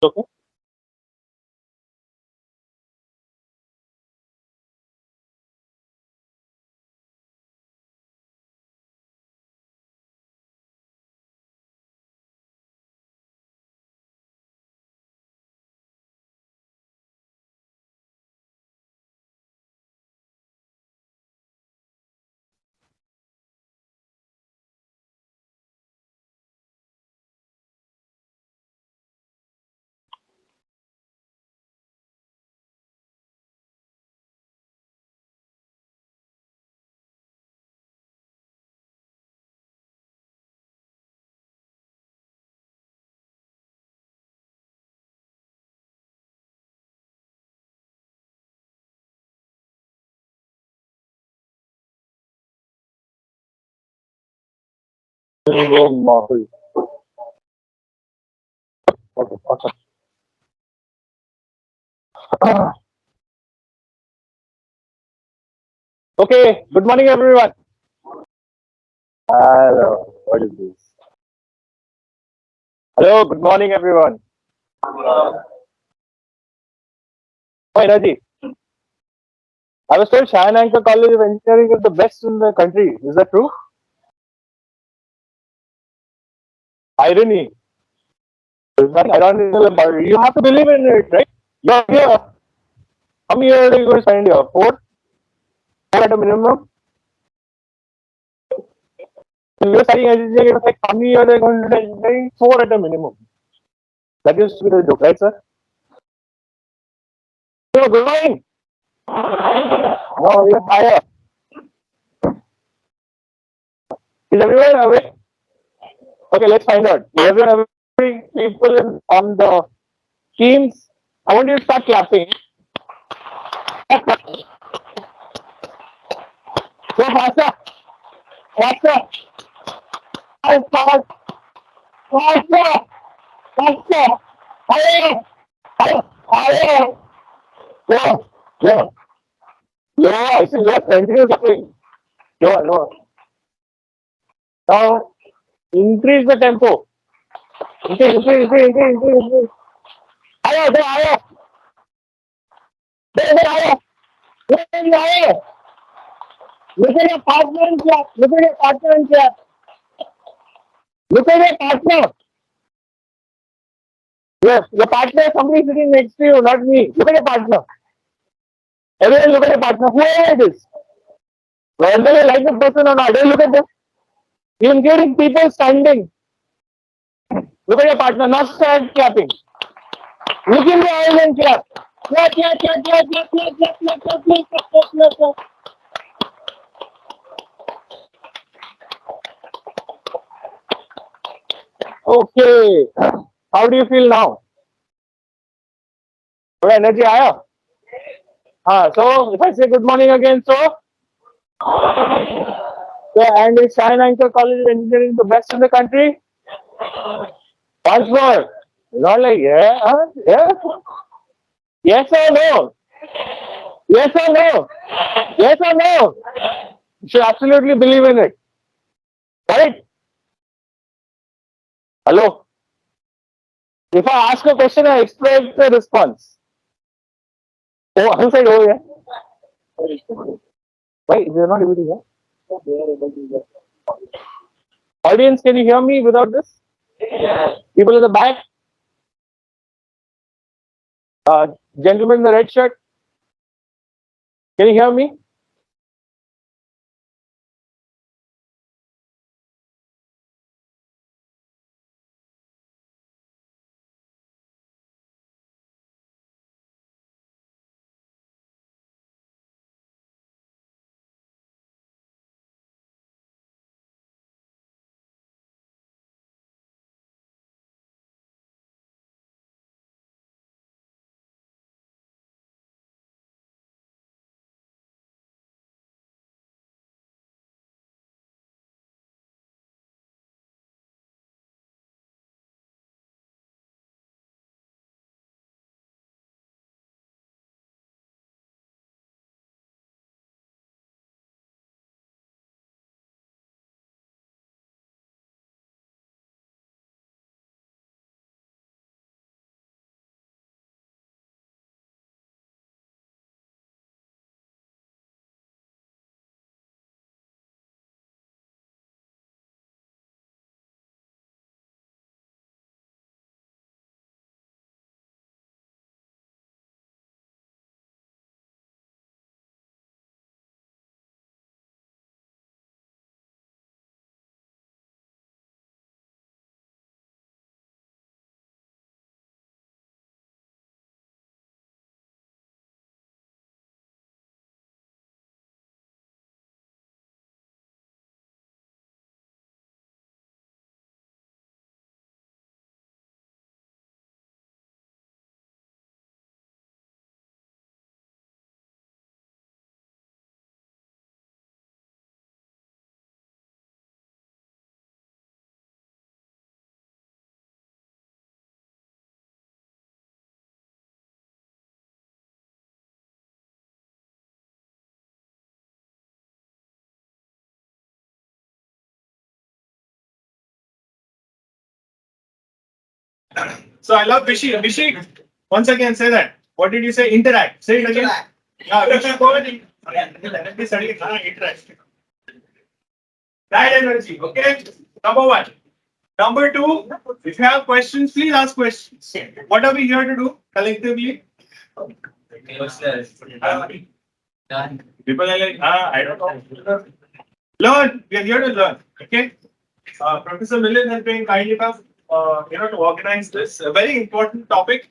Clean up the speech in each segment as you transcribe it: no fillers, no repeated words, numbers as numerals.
Okay. Okay. Awesome. Okay. Good morning, everyone. Hello. What is this? Hello. Good morning, everyone. Oh, Energy. I was told Shahanankar College of Engineering is the best in the country. Is that true? Irony. There's nothing ironical about it. You have to believe in it, right? You're here. How many years are you going to spend here? Four at a minimum. When you're studying engineering, it was like how many years are you going to do engineering? Four at a minimum. That used to be the joke, right, sir? You're growing. No, you're higher. Is everyone awake? Okay, let's find out. Is everyone awake? People on the teams, I want you to start clapping. Go faster, faster, faster, faster, faster, higher, higher, higher. Yeah, yeah, yeah. I see your continue going. Lower, lower. Now increase the tempo. Increase. Higher, go higher. Go higher. Go higher. Look at your partner and clap. Look at your partner and clap. Look at your partner. Yes, your partner is somebody sitting next to you, not me. Look at your partner. Everyone look at your partner. Whoever it is. Whether you like the person or not, look at this. Including people standing. Look at your partner, not stand clapping. Look in the eyes and clap. Clap. Okay. How do you feel now? थोड़ा energy आया? So if I say good morning again, and is Shahanankar College of Engineering the best in the country? Once more. Not like, yeah, yeah. Yes or no? Yes or no? Yes or no? You should absolutely believe in it. Right? Hello? If I ask a question, I expect the response. Oh, who said oh, yeah? Why? They're not able to hear? They are able to hear. Audience, can you hear me without this? Yes. People in the back? Gentleman in the red shirt? Can you hear me? So I love Bishi. Bishi, once again say that. What did you say? Interact. Say it again. Yeah, Bishi, go ahead. Interact. That energy. Okay. Number one. Number two, if you have questions, please ask questions. What are we here to do collectively? People are like, I don't know. Learn. We are here to learn. Okay. Professor Milind has been kind enough, to organize this. A very important topic,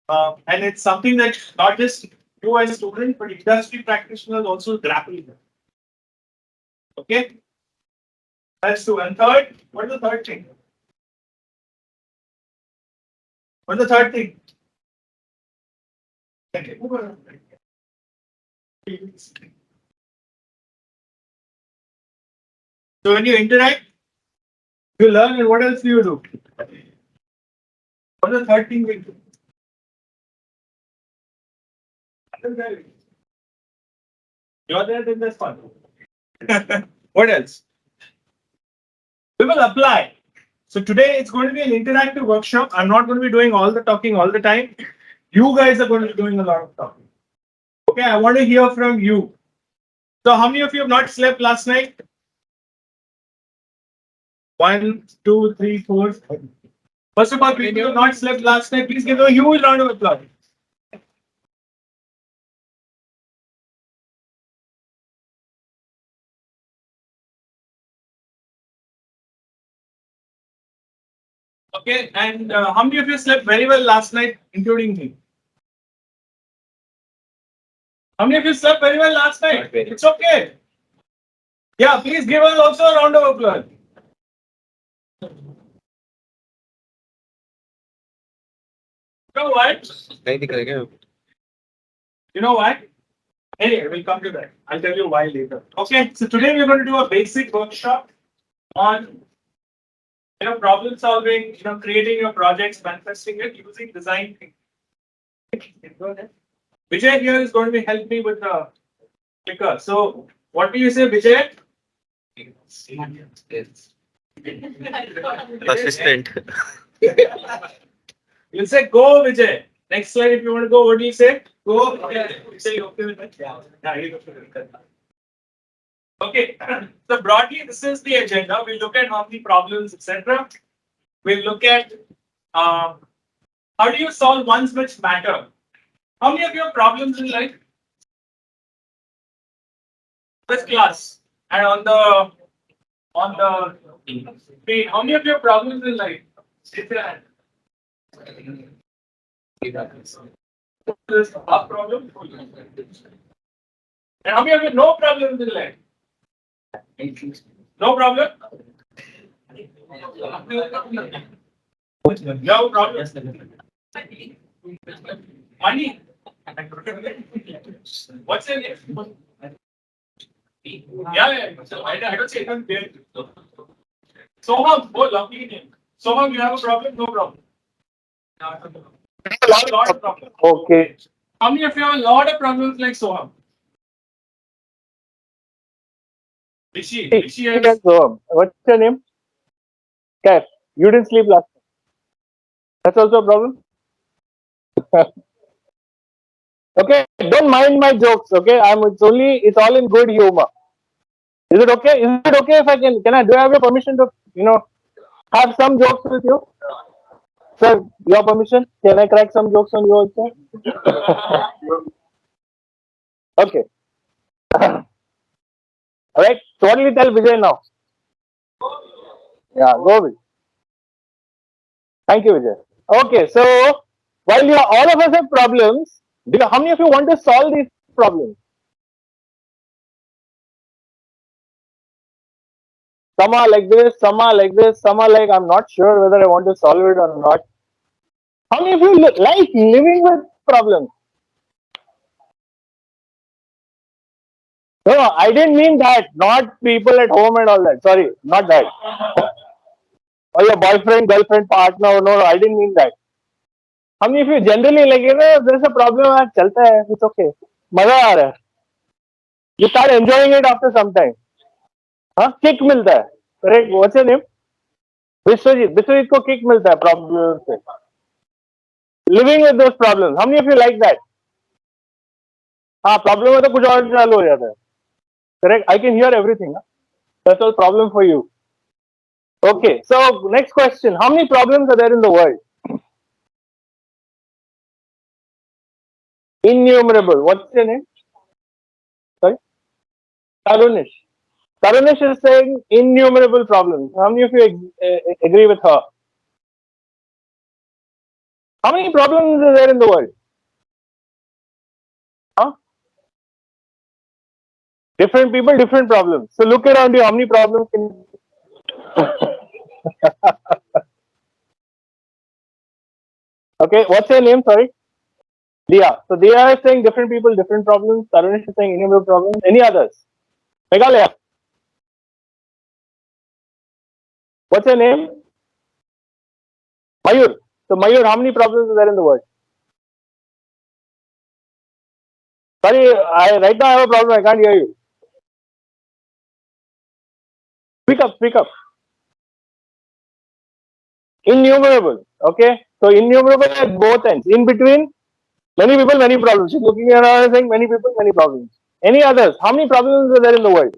and it's something that not just you as students, but industry practitioners also grapple with. Okay. That's two. And third, what is the third thing? What's the third thing? So when you interact, you learn, and what else do you do? What's the third thing we do? You're there, then that's fun. What else? We will apply. So today it's going to be an interactive workshop. I'm not going to be doing all the talking all the time. You guys are going to be doing a lot of talking. Okay, I want to hear from you. So how many of you have not slept last night? 1, 2, 3, 4. First of all, people who have not slept last night, please give a huge round of applause. Okay, and how many of you slept very well last night, including me? How many of you slept very well last night? It's okay. Yeah, please give us also a round of applause. You know what? You know why? Anyway, we'll come to that. I'll tell you why later. Okay, so today we're going to do a basic workshop on problem solving, creating your projects, manifesting it using design thinking. Vijay here is going to be help me with the clicker. So what do you say, Vijay? Assistant. You'll say go, Vijay. Next slide, if you want to go, what do you say? Go. Okay. Say you okay with that? Yeah, you okay with that. Okay. So broadly, this is the agenda. We'll look at how many problems, etc. We'll look at how do you solve ones which matter. How many of your problems in life? This class and on the screen. How many of your problems in life? This half problem. And how many of you no problems in life? No problem. No problem. Money. What's in it? Yeah. So I don't say even there. Soham, oh, lucky name. Soham, you have a problem? No problem. A lot of problems. Okay. How many of you have a lot of problems like Soham? Rishi has... What's your name? Cash. You didn't sleep last night. That's also a problem. Okay, don't mind my jokes. Okay, it's all in good humor. Is it okay? Is it okay if do I have your permission to have some jokes with you? Sir, your permission? Can I crack some jokes on you also? Okay. All right. So what will you tell Vijay now? Yeah, go with. Thank you, Vijay. Okay, so while all of us have problems, how many of you want to solve these problems? Some are like this, some are like this, some are like I'm not sure whether I want to solve it or not. How many of you like living with problems? No, I didn't mean that. Not people at home and all that. Sorry, not that. Or your boyfriend, girlfriend, partner. No, I didn't mean that. How many of you generally like, there's a problem, chalta hai, it's okay. Maza aa raha hai. You start enjoying it after some time. Huh? Kick milta hai. Correct. What's your name? Vishwajeet को kick मिलता है problem से. Living with those problems. How many of you like that? हाँ, problem है तो कुछ और चालू हो जाता है. Correct. I can hear everything. That's all problem for you. Okay, so next question. How many problems are there in the world? Innumerable. What's your name? Sorry? Tarunish. Tarunish is saying innumerable problems. How many of you agree with her? How many problems are there in the world? Huh? Different people, different problems. So look around you. How many problems can Okay, what's your name? Sorry? Dia. So Dia is saying different people, different problems. Tarunish is saying innumerable problems. Any others? Meghalaya. What's your name? Mayur. So Mayur, how many problems are there in the world? Sorry, right now I have a problem. I can't hear you. Speak up, speak up. Innumerable. Okay. So innumerable at both ends. In between, many people, many problems. She's looking around and saying many people, many problems. Any others? How many problems are there in the world?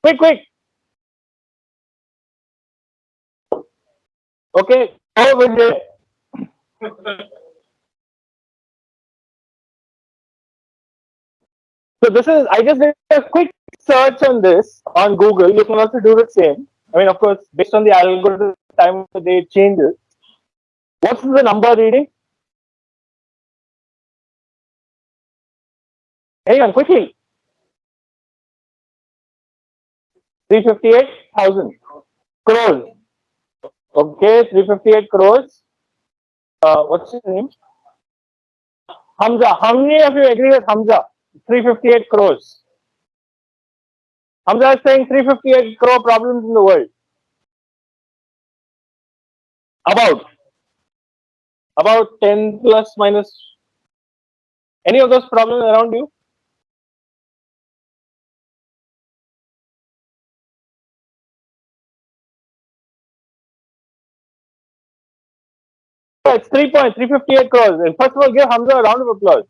Quick, quick. Okay. Oh, Vijay. So this is, I just did a quick search on this on Google. You can also do the same. I mean, of course, based on the algorithm, time of the day it changes. What's the number reading? Anyone, quickly. 358,000 crores. Okay, 358 crores. What's his name? Hamza. How many of you agree with Hamza? 358 crores. Hamza is saying 358 crore problems in the world. About 10 plus minus. Any of those problems around you? It's 358 crores. And first of all, give Hamza a round of applause.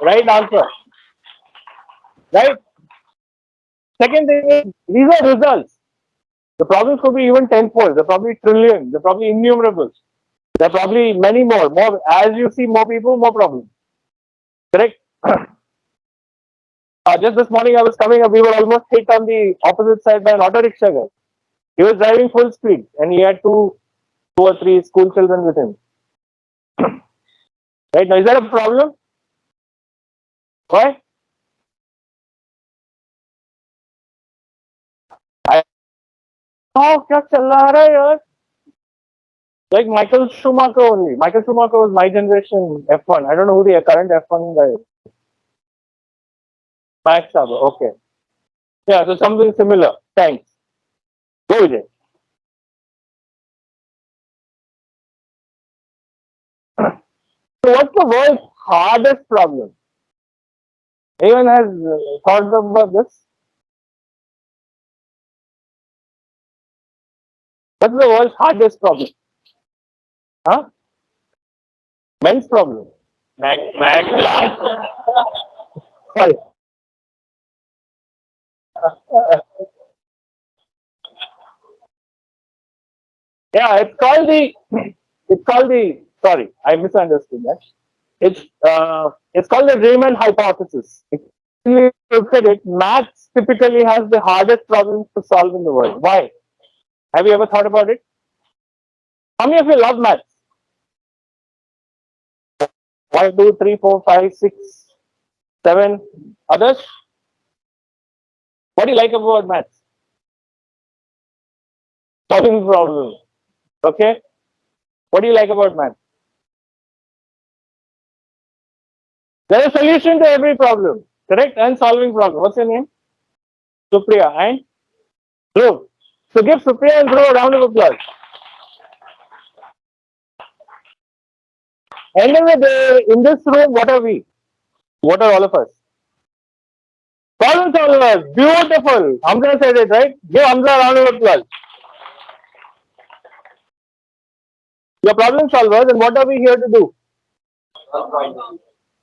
Right answer. Right? Second thing is, these are results. The problems could be even tenfold. They're probably trillion. They're probably innumerable. There are probably many more. More as you see more people, more problems. Correct? Just this morning I was coming up, we were almost hit on the opposite side by an auto rickshaw guy. He was driving full speed and he had two or three school children with him. Right now, is that a problem? Why? Oh, क्या चल रहा है यार? Like Michael Schumacher only. Michael Schumacher was my generation F1. I don't know who the current F1 guy is. Max Saber. Okay. Yeah, so something similar. Thanks. Go with it. So what's the world's hardest problem? Anyone has thought about this? What's the world's hardest problem? Huh? Men's problem. Max. Sorry. Yeah, it's called the, sorry, I misunderstood that. It's called the Riemann hypothesis. If you look at it, maths typically has the hardest problems to solve in the world. Why? Have you ever thought about it? How many of you love maths? 1, 2, 3, 4, 5, 6, 7. Others? What do you like about maths? Solving problems. Okay. What do you like about maths? There is a solution to every problem. Correct? And solving problem. What's your name? Supriya and Dhruv. So give Supriya and Dhruv a round of applause. End of the day, in this room, what are we? What are all of us? Problem solvers. Beautiful. Hamza said it, right? Give Hamza a round of applause. We are problem solvers, and what are we here to do?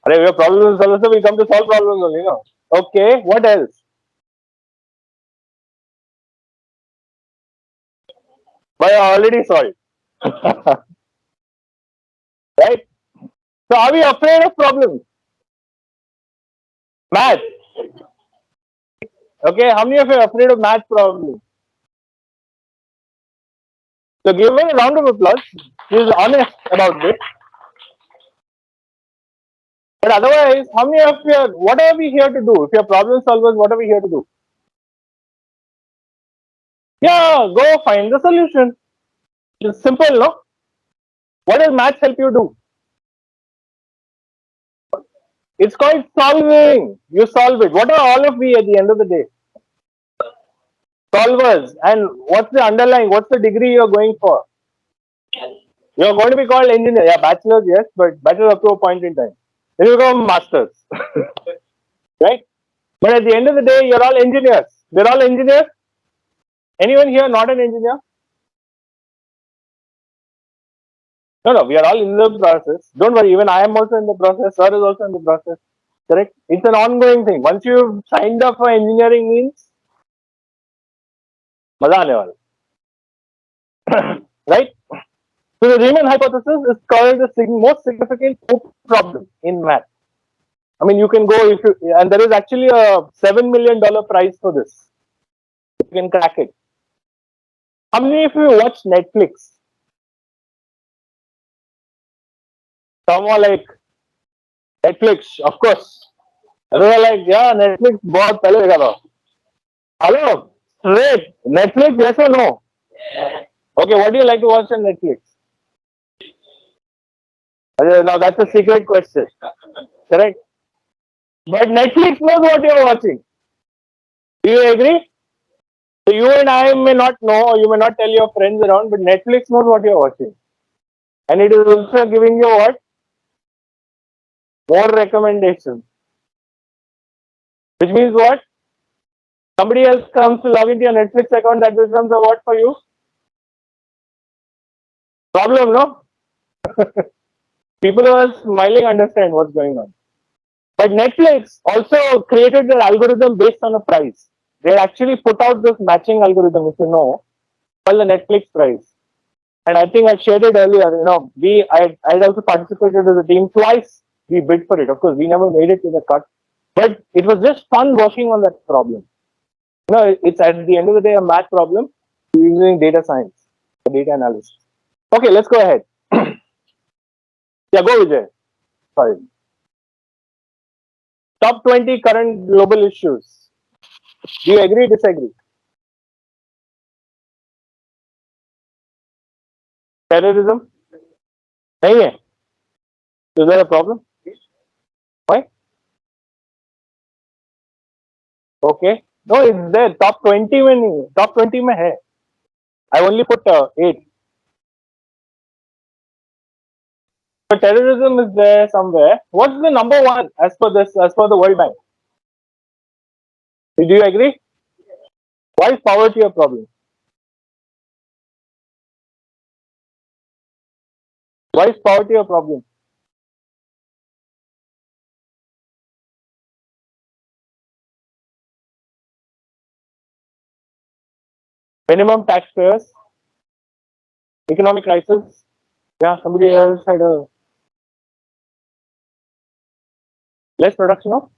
Arey, we are problem solvers, so we come to solve problems only, no? Okay, what else? But I already solved. Right? So are we afraid of problems? Math. Okay, how many of you are afraid of math problems? So give him a round of applause. He is honest about this. But otherwise, how many of you are, what are we here to do? If you are problem solvers, what are we here to do? Yeah, go find the solution. It's simple, no? What does maths help you do? It's called solving. You solve it. What are all of we at the end of the day? Solvers. And what's the underlying? What's the degree you're going for? You're going to be called engineer. Yeah, bachelor's, yes, but bachelor up to a point in time. Then you become masters. Right? But at the end of the day, you're all engineers. They're all engineers. Anyone here not an engineer? No, we are all in the process. Don't worry, even I am also in the process. Sir is also in the process. Correct? It's an ongoing thing. Once you've signed up for engineering means, maza aane wala. Right? So the Riemann hypothesis is called the most significant problem in math. I mean, you can go if you, and there is actually a $7 million prize for this. You can crack it. How many of you watch Netflix? Some are like, Netflix, of course. Others are like, yeah, Netflix बहुत पहले देखा था. Hello, straight. Netflix, yes or no? Okay, what do you like to watch on Netflix? Now that's a secret question. Correct? But Netflix knows what you're watching. Do you agree? So you and I may not know, or you may not tell your friends around, but Netflix knows what you're watching. And it is also giving you what? More recommendations. Which means what? Somebody else comes to log into your Netflix account, that becomes a what for you? Problem, no? People who are smiling understand what's going on. But Netflix also created their algorithm based on a price. They actually put out this matching algorithm, if you know, called the Netflix price. And I think I shared it earlier. I also participated as a team twice. We bid for it. Of course, we never made it to the cut, but it was just fun working on that problem. It's at the end of the day a math problem using data science, data analysis. Okay, let's go ahead. Yeah, go Vijay. Sorry. Top 20 current global issues. Do you agree, disagree? Terrorism? नहीं है. Is there a problem? Why? Okay. No, it's there. Top 20 में नहीं. Top 20 में है. I only put 8. So terrorism is there somewhere. What's the number one as per this? As per the World Bank? Do you agree? Why is poverty a problem? Why is poverty a problem? Minimum taxpayers, economic crisis. Yeah, somebody else had a less production of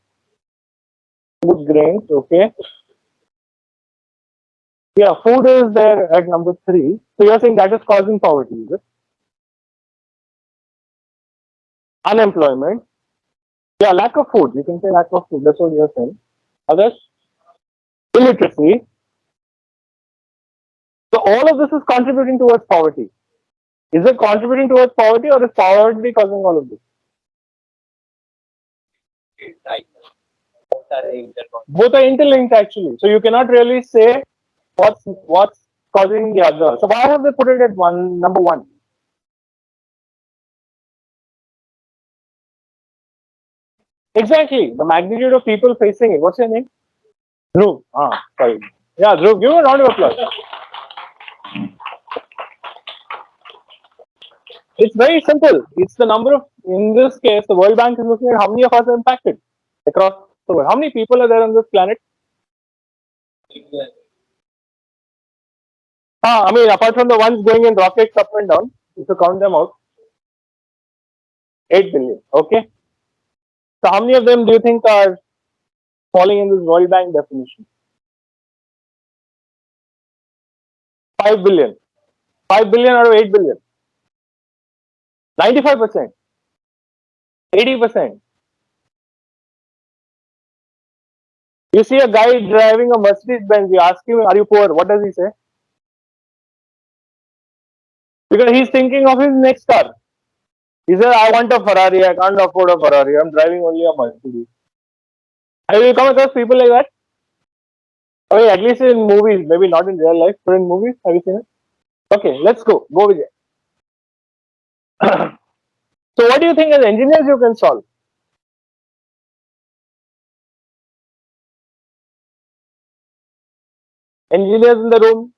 food grains. Okay. Yeah, food is there at number 3. So you're saying that is causing poverty, is it? Unemployment. Yeah, lack of food. You can say lack of food. That's what you're saying. Others? Illiteracy. So all of this is contributing towards poverty. Is it contributing towards poverty or is poverty causing all of this? Both are interlinked actually. So you cannot really say what's causing the other. So why have they put it at number 1? Exactly. The magnitude of people facing it. What's your name? Dhruv. Sorry. Yeah, Dhruv, give a round of applause. It's very simple. It's the number of, in this case, the World Bank is looking at how many of us are impacted across the world. How many people are there on this planet? I mean, apart from the ones going in rockets up and down, if you count them out, 8 billion. Okay. So how many of them do you think are falling in this World Bank definition? 5 billion. 5 billion out of 8 billion. 95%. 80%. You see a guy driving a Mercedes Benz, you ask him, are you poor? What does he say? Because he's thinking of his next car. He says, I want a Ferrari, I can't afford a Ferrari, I'm driving only a Mercedes. Have you come across people like that? I mean, at least in movies, maybe not in real life, but in movies, have you seen it? Okay, let's go. Go with it. So, what do you think as engineers you can solve? Engineers in the room?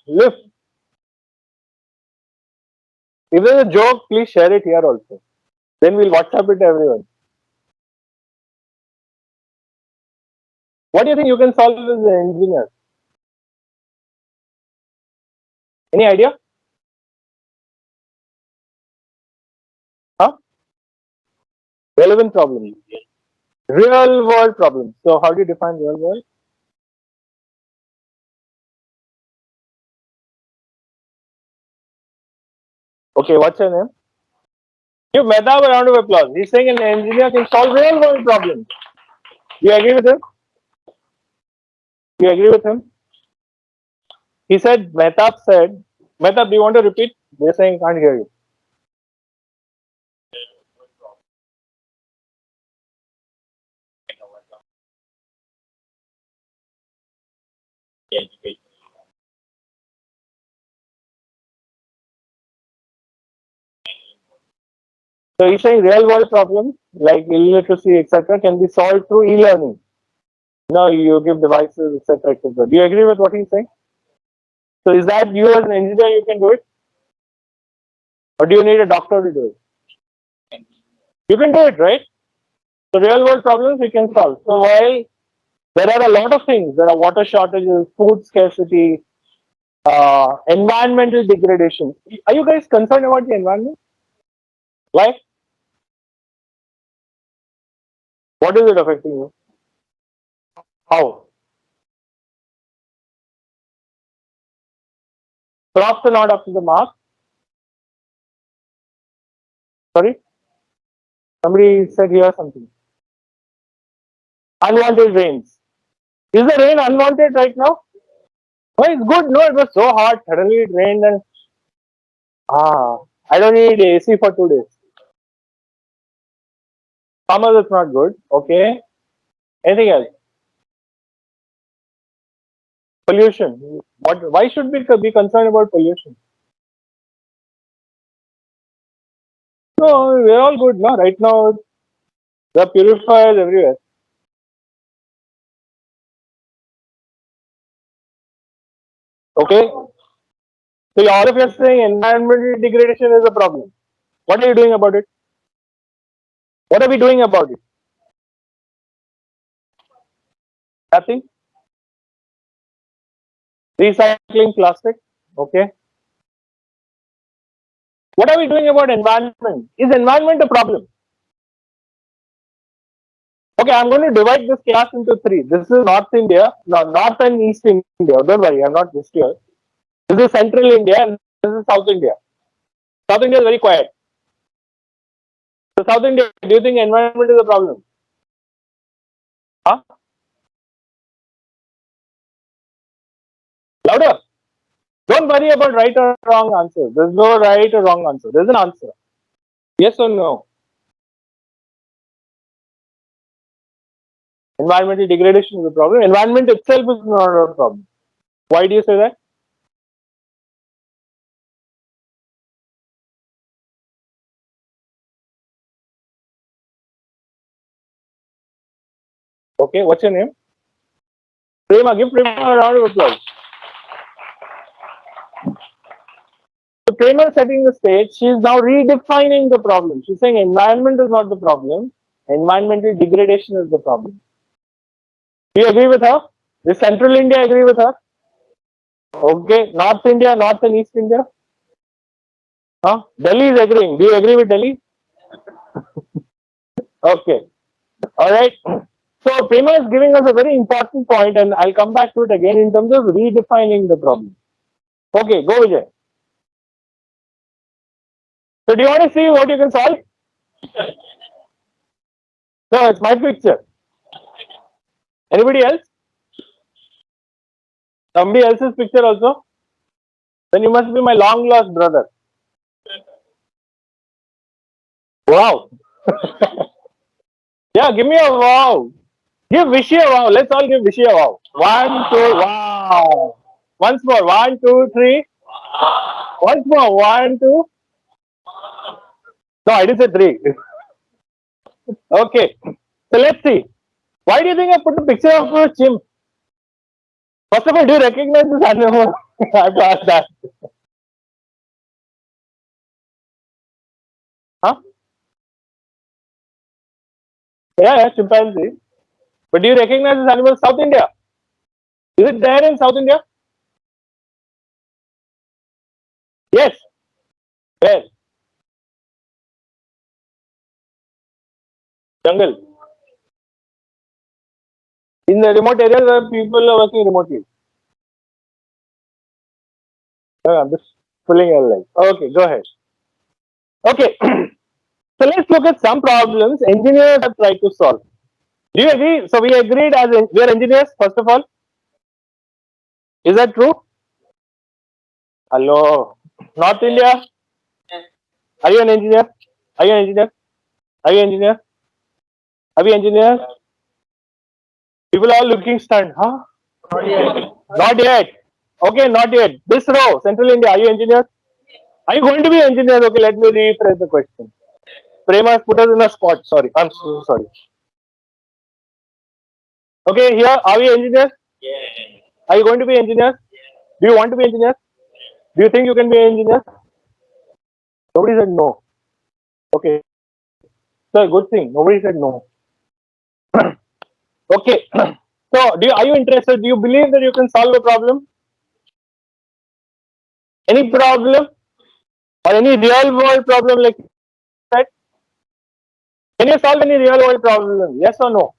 Lift. If there's a joke, please share it here also. Then we'll WhatsApp it to everyone. What do you think you can solve as an engineer? Any idea? Relevant problems. Real world problems. So, how do you define real world? Okay, what's your name? Give Mehtab a round of applause. He's saying an engineer can solve real world problems. Do you agree with him? Do you agree with him? He said, Mehtab, do you want to repeat? They're saying, can't hear you. So he's saying real world problems like illiteracy, etc., can be solved through e-learning. No, you give devices, etc., etc. Do you agree with what he's saying? So is that you as an engineer you can do it? Or do you need a doctor to do it? You can do it, right? So real world problems we can solve. So while there are a lot of things, there are water shortages, food scarcity, environmental degradation. Are you guys concerned about the environment? Why? What is it affecting you? How? Crops are not up to the mark. Sorry? Somebody said here something. Unwanted rains. Is the rain unwanted right now? Oh, it's good. No, it was so hot. Suddenly it rained and I don't need AC for 2 days. Summer is not good. Okay. Anything else? Pollution. What? Why should we be concerned about pollution? No, we're all good. No, right now there are purifiers everywhere. Okay. So all of you are saying environmental degradation is a problem. What are you doing about it? What are we doing about it? Nothing. Recycling plastic. Okay. What are we doing about environment? Is environment a problem? Okay, I'm going to divide this class into three. This is North India, no, North and East India. Don't worry, I'm not just here. This is Central India and this is South India. South India is very quiet. So South India, do you think environment is a problem? Huh? Louder. Don't worry about right or wrong answer. There's no right or wrong answer. There's an answer. Yes or no? Environmental degradation is a problem. Environment itself is not a problem. Why do you say that? Okay, what's your name? Prema, give Prema a round of applause. Kramer setting the stage, she is now redefining the problem. She's saying environment is not the problem, environmental degradation is the problem. Do you agree with her? Does Central India agree with her? Okay, North India, North and East India? Huh? Delhi is agreeing. Do you agree with Delhi? Okay. All right. So Prema is giving us a very important point, and I'll come back to it again in terms of redefining the problem. Okay, go Vijay. So do you want to see what you can solve? No, it's my picture. Anybody else? Somebody else's picture also? Then you must be my long lost brother. Wow. Yeah, give me a wow. Give Vishy a wow. Let's all give Vishy a wow. 1, 2, wow. Once more. 1, 2, 3. Once more. 1, 2. No, I didn't say 3. Okay. So let's see. Why do you think I put the picture of a chimp? First of all, do you recognize this animal? I have to ask that. Huh? Yeah, chimpanzee. But do you recognize this animal? South India? Is it there in South India? Yes. Where? Jungle. In the remote areas where people are working remotely. I'm just pulling your leg. Okay, go ahead. Okay. So let's look at some problems engineers have tried to solve. Do you agree? So we agreed as we are engineers, first of all. Is that true? Hello. North India? Are you an engineer? Are you an engineer? Are you an engineer? Are we engineers? People are looking stunned. Huh? Not yet. Not yet. Okay, not yet. This row, Central India, are you engineers? Are you going to be engineers? Okay, let me rephrase the question. Prema has put us in a spot. Sorry. I'm so sorry. Okay, here, are we engineers? Yeah. Are you going to be engineers? Do you want to be engineers? Do you think you can be an engineer? Nobody said no. Okay. So good thing. Nobody said no. Okay. So are you interested? Do you believe that you can solve a problem? Any problem? Or any real world problem like that? Can you solve any real world problem? Yes or no?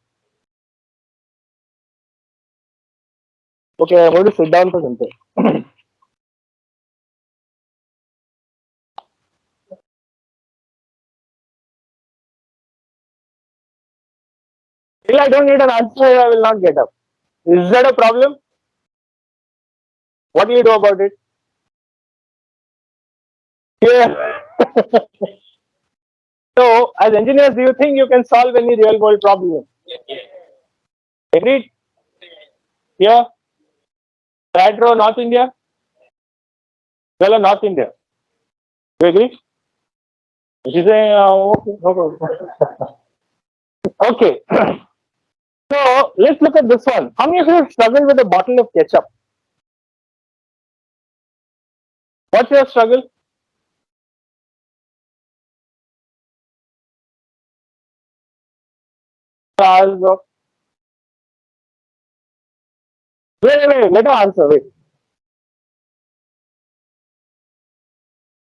Okay, I'm going to sit down for something. Till I don't get an answer, I will not get up. Is that a problem? What do you do about it? Yeah. So, as engineers, do you think you can solve any real world problem? Agreed? Yeah. Third row, North India? Well, North India. You agree? She say, okay, no problem. Okay. So, let's look at this one. How many of you have struggled with a bottle of ketchup? What's your struggle? Hours of. Wait, let her answer. Wait.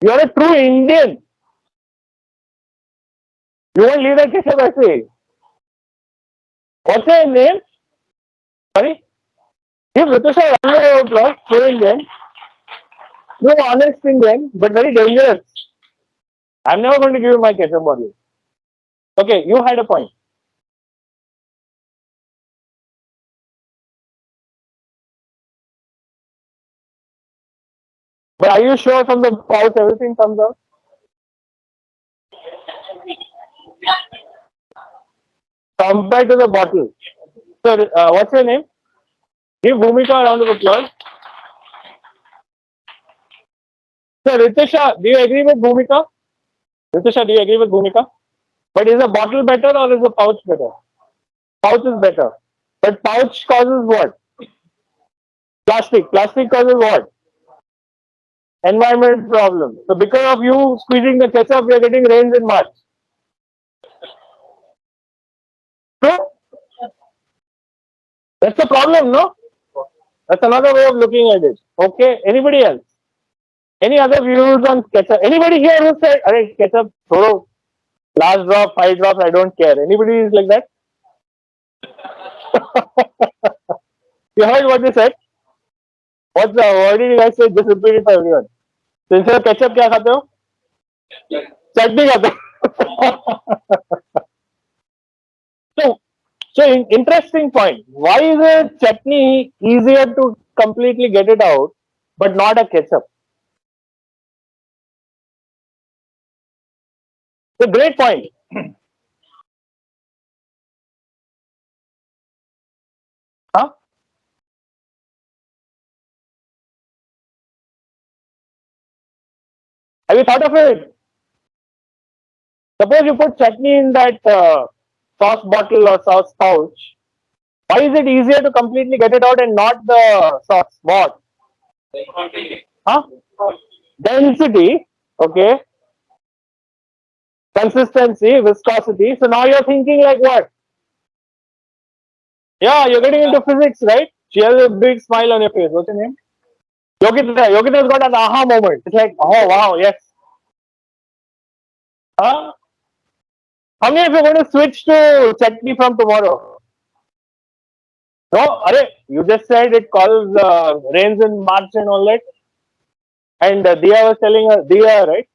You are a true Indian. You won't leave that ketchup I say. What's your name? Sorry? Give Ritusha a round of applause. True Indian. No, honest Indian, but very dangerous. I'm never going to give you my ketchup bottle. Okay, you had a point. But are you sure from the pouch everything comes out? Compared to the bottle. So, what's your name? Give Bhumika a round of applause. So, Ritusha, do you agree with Bhumika? Ritusha, do you agree with Bhumika? But is a bottle better or is a pouch better? Pouch is better. But pouch causes what? Plastic. Plastic causes what? environment problem. So because of you squeezing the ketchup, we are getting rains in March. So that's the problem, no? That's another way of looking at it. Okay. Anybody else? Any other views on ketchup? Anybody here who said, "Arey ketchup, throw last drop, 5 drops, I don't care." Anybody is like that? You heard what they said? What did you guys say? Just repeat it for everyone. So instead of ketchup, क्या खाते हो? चटनी खाते हो. So, interesting point. Why is a chutney easier to completely get it out, but not a ketchup? It's a great point. Huh? Have you thought of it? Suppose you put chutney in that sauce bottle or sauce pouch. Why is it easier to completely get it out and not the sauce? What? Huh? Density. Okay. Consistency, viscosity. So now you're thinking like what? Yeah, you're getting into physics, right? She has a big smile on your face. What's your name? Yogita. Yogita's got an aha moment. It's like, oh wow, yes. Huh? How many of you are going to switch to chutney from tomorrow? No, Are, you just said it calls rains in March and all that. And Dia was telling us, Dia, right?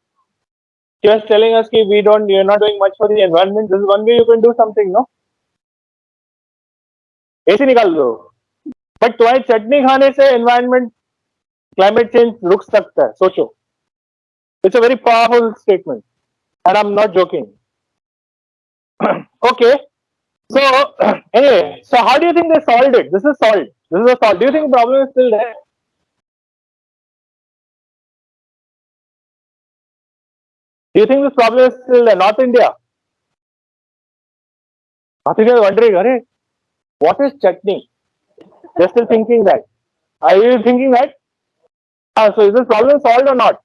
She was telling us that you're not doing much for the environment. This is one way you can do something, no? AC निकाल दो. But तुम्हारी चटनी खाने से environment, climate change रुक सकता है. सोचो. It's a very powerful statement, and I'm not joking. Okay. So anyway, so how do you think they solved it? This is solved. This is a solved. Do you think the problem is still there? Do you think this problem is still there? North India. North India is wondering, Arey, what is chutney? They're still thinking that. Are you thinking that? So is this problem solved or not?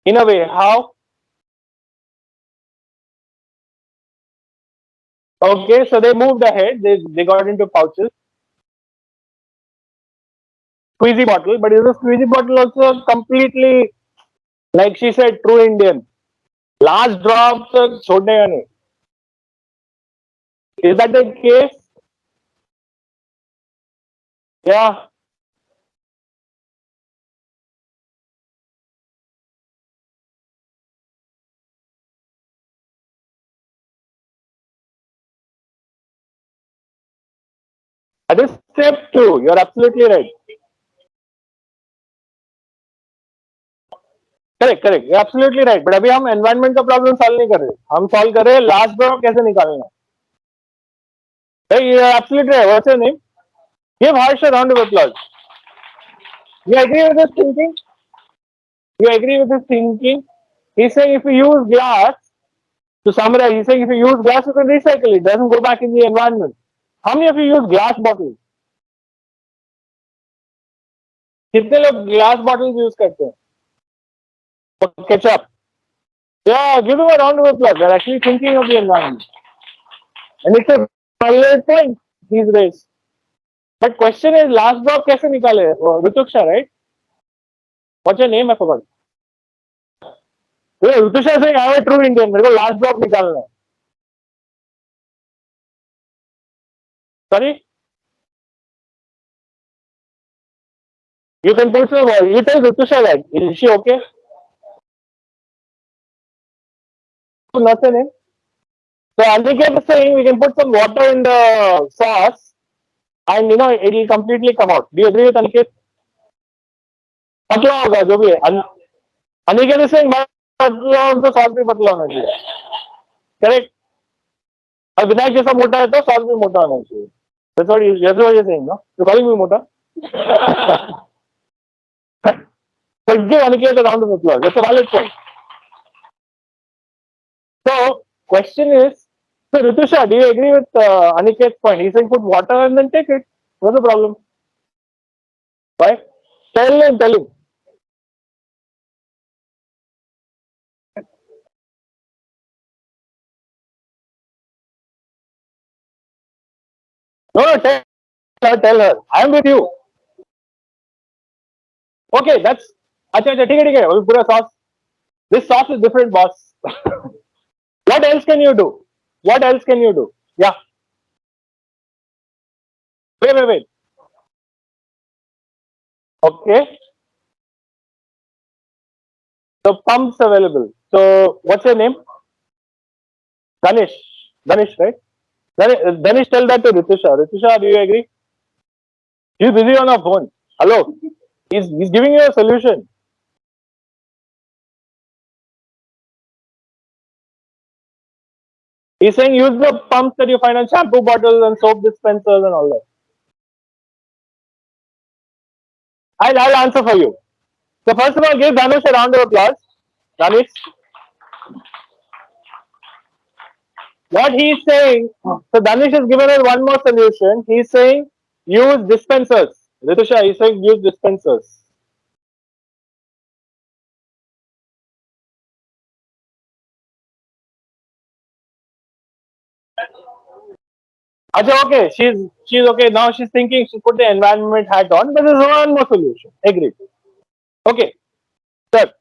In a way, how? Okay, so they moved ahead. They got into pouches. Squeezy bottle, but is the squeezy bottle also completely, like she said, true Indian? Last drop, chhodega nahi. Is that the case? Yeah. That is step 2. You're absolutely right. Correct. You're absolutely right. But अभी हम environment का problem solve नहीं कर रहे. हम solve कर रहे हैं last drop कैसे निकालना. Hey, you're absolutely right. What's your name? Give Harsh a round of applause. You agree with this thinking? You agree with this thinking? He's saying if you use glass, to summarize, he's saying if you use glass, you can recycle it. It doesn't go back in the environment. How many of you use glass bottles? कितने लोग glass bottles use करते हैं? For ketchup. Yeah, give them a round of applause. They're actually thinking of the environment. And it's a valid point he's raised. But question is, last drop कैसे निकाले? Rituksha, right? What's your name? I forgot. Rituksha is saying, I'm a true Indian. मेरे को last drop निकालना है. Sorry? You can put some water. You tell Rituksha that. Is she okay? What's her name? So Aniket is saying we can put some water in the sauce and it will completely come out. Do you agree with Aniket? पतला होगा जो भी है. Aniket is saying पतला तो sauce भी पतला होना चाहिए. Correct? और विनायक जैसा मोटा है तो sauce भी मोटा होना चाहिए. That's what you're saying, no? You're calling me मोटा? But give Aniket a round of applause. That's a valid point. So, question is, so Ritusha, do you agree with Aniket's point? He's saying put water and then take it. What's the problem? Why? Tell him, tell him. No, tell her. I'm with you. Okay, that's. अच्छा अच्छा ठीक है वो पूरा sauce. This sauce is different, boss. What else can you do? What else can you do? Yeah. Wait. Okay. So pumps available. So what's your name? Danish. Danish, right? Danish, tell that to Ritusha. Ritusha, do you agree? He's busy on her phone. Hello. He's giving you a solution. He's saying use the pumps that you find on shampoo bottles and soap dispensers and all that. I'll answer for you. So first of all, give Danish a round of applause. Danish. What he's saying, so Danish has given us one more solution. He's saying use dispensers. Ritusha, he's saying use dispensers. Achha, okay, she's okay. Now she's thinking she put the environment hat on, but there's one more solution. Agreed. Okay, sir.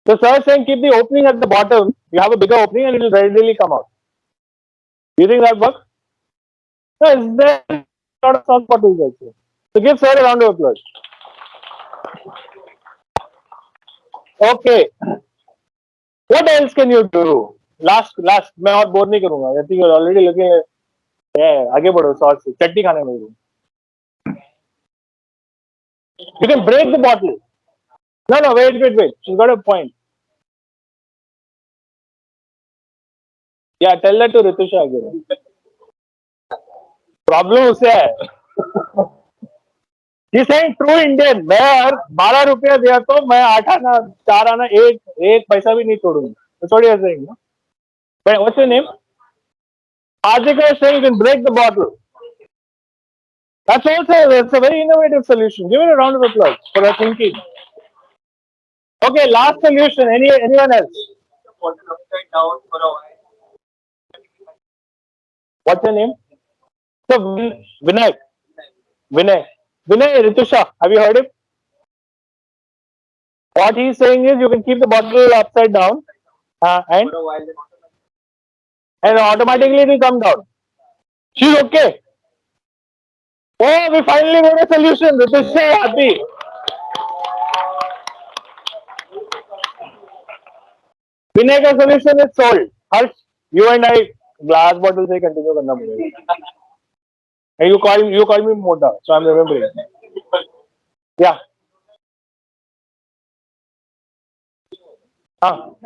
So sir is saying keep the opening at the bottom. You have a bigger opening and it will readily come out. Do you think that works? No, there a lot of sauce bottles also. So give sir a round of applause. Okay. What else can you do? Last मैं और bore नहीं करूंगा. I think you're already looking at आगे बढ़ो sauce चटनी खाने में. You can break the bottle. No, wait. She's got a point. Yeah, tell that to Ritusha again. Problem उससे है. He's saying true Indian. मैं और 12 रुपया दिया तो मैं 8 आना 4 आना एक पैसा भी नहीं छोड़ूंगा. That's what you're saying, no? But what's your name? Adhika is saying you can break the bottle. That's a very innovative solution. Give it a round of applause for her thinking. Okay, last solution. Anyone else? What's your name? So Vinay. Vinay. Ritusha. Have you heard him? What he's saying is you can keep the bottle upside down and automatically it will come down. She's okay. Oh, we finally got a solution. Ritusha is happy. Vinay का solution is solved. Harsh, you and I glass bottle से continue करना पड़ेगा. And you call me Mota, so I'm remembering. Yeah. हाँ.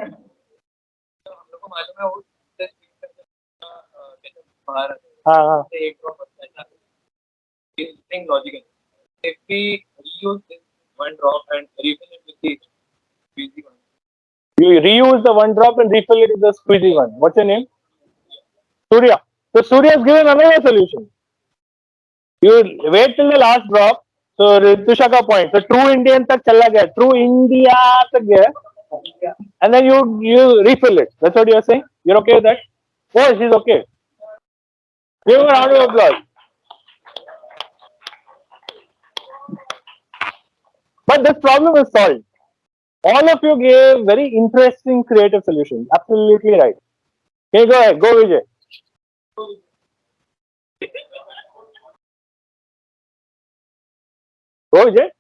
हाँ. If we reuse this one drop and refill it with the squeezy one. You reuse the one drop and refill it with the squeezy one. What's your name? Surya. So Surya has given another solution. You wait till the last drop. So Ritusha का point. So true Indian तक चला गया. True India तक गया. And then you refill it. That's what you're saying? You're okay with that? Oh, she's okay. Give her a round of applause. But this problem is solved. All of you gave very interesting creative solutions. Absolutely right. Okay, go ahead. Go Vijay. Go Vijay.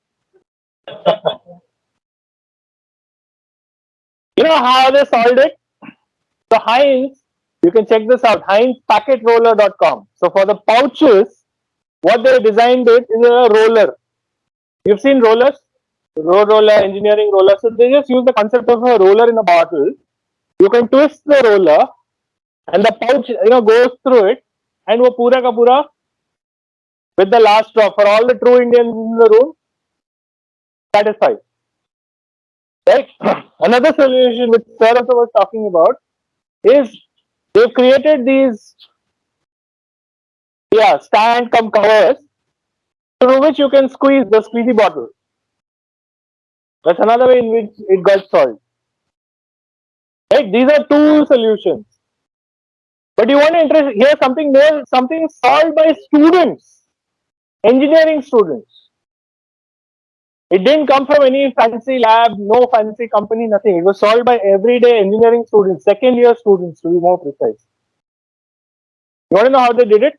You know how they solved it? So Heinz, you can check this out. HeinzPacketRoller.com. So for the pouches, what they designed it is a roller. You've seen rollers? Road roller, engineering roller. So they just use the concept of a roller in a bottle. You can twist the roller and the pouch goes through it and वो पूरा का पूरा with the last drop for all the true Indians in the room satisfied. Right? Another solution which Sir also was talking about is they've created these Yeah, stand cum covers through which you can squeeze the squeezy bottle. That's another way in which it got solved. Right? These are two solutions. But you want to hear something more, something solved by students, engineering students. It didn't come from any fancy lab, no fancy company, nothing. It was solved by everyday engineering students, second year students to be more precise. You want to know how they did it?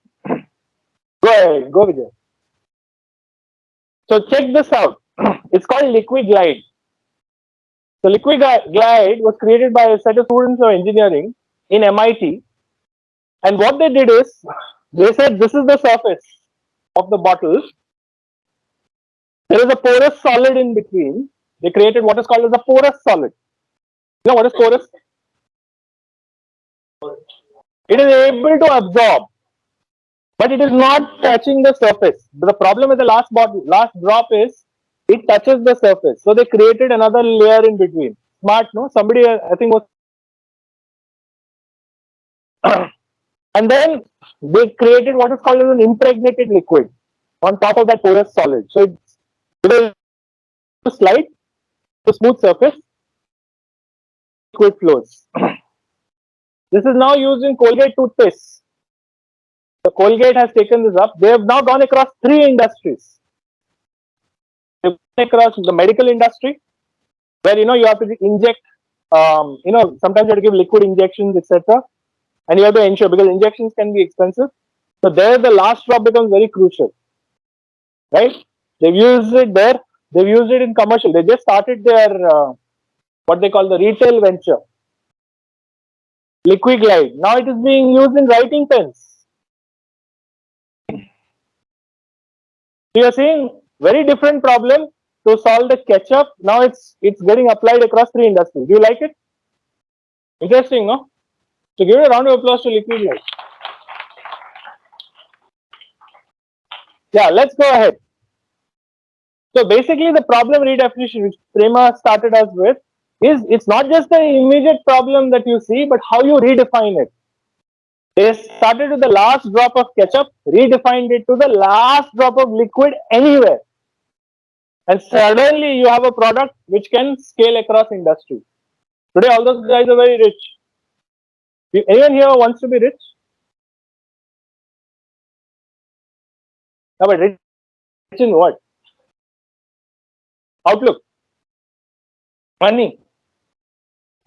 Go ahead, go with it. So check this out. It's called liquid glide. So liquid glide was created by a set of students of engineering in MIT. And what they did is, they said this is the surface of the bottle. There is a porous solid in between. They created what is called as a porous solid. You know what is porous? It is able to absorb, but it is not touching the surface. The problem with the last drop is it touches the surface. So they created another layer in between. Smart, no? Somebody, I think, was. And then they created what is called as an impregnated liquid on top of that porous solid. So it will slide to smooth surface, liquid flows. This is now used in Colgate toothpaste. The Colgate has taken this up. They have now gone across 3 industries. They've gone across the medical industry, where you have to inject, sometimes you have to give liquid injections, etc. And you have to ensure, because injections can be expensive. So there the last drop becomes very crucial. Right? They've used it there. They've used it in commercial. They just started their what they call the retail venture. Liquid glide. Now it is being used in writing pens. So you are seeing very different problem to solve the ketchup. Now it's getting applied across 3 industries. Do you like it? Interesting, no? So give a round of applause to liquid glide. Yeah, let's go ahead. So basically the problem redefinition which Prema started us with is, it's not just the immediate problem that you see, but how you redefine it. They started with the last drop of ketchup, redefined it to the last drop of liquid anywhere. And suddenly you have a product which can scale across industry. Today all those guys are very rich. Anyone here wants to be rich? No, but rich in what? Outlook. Money.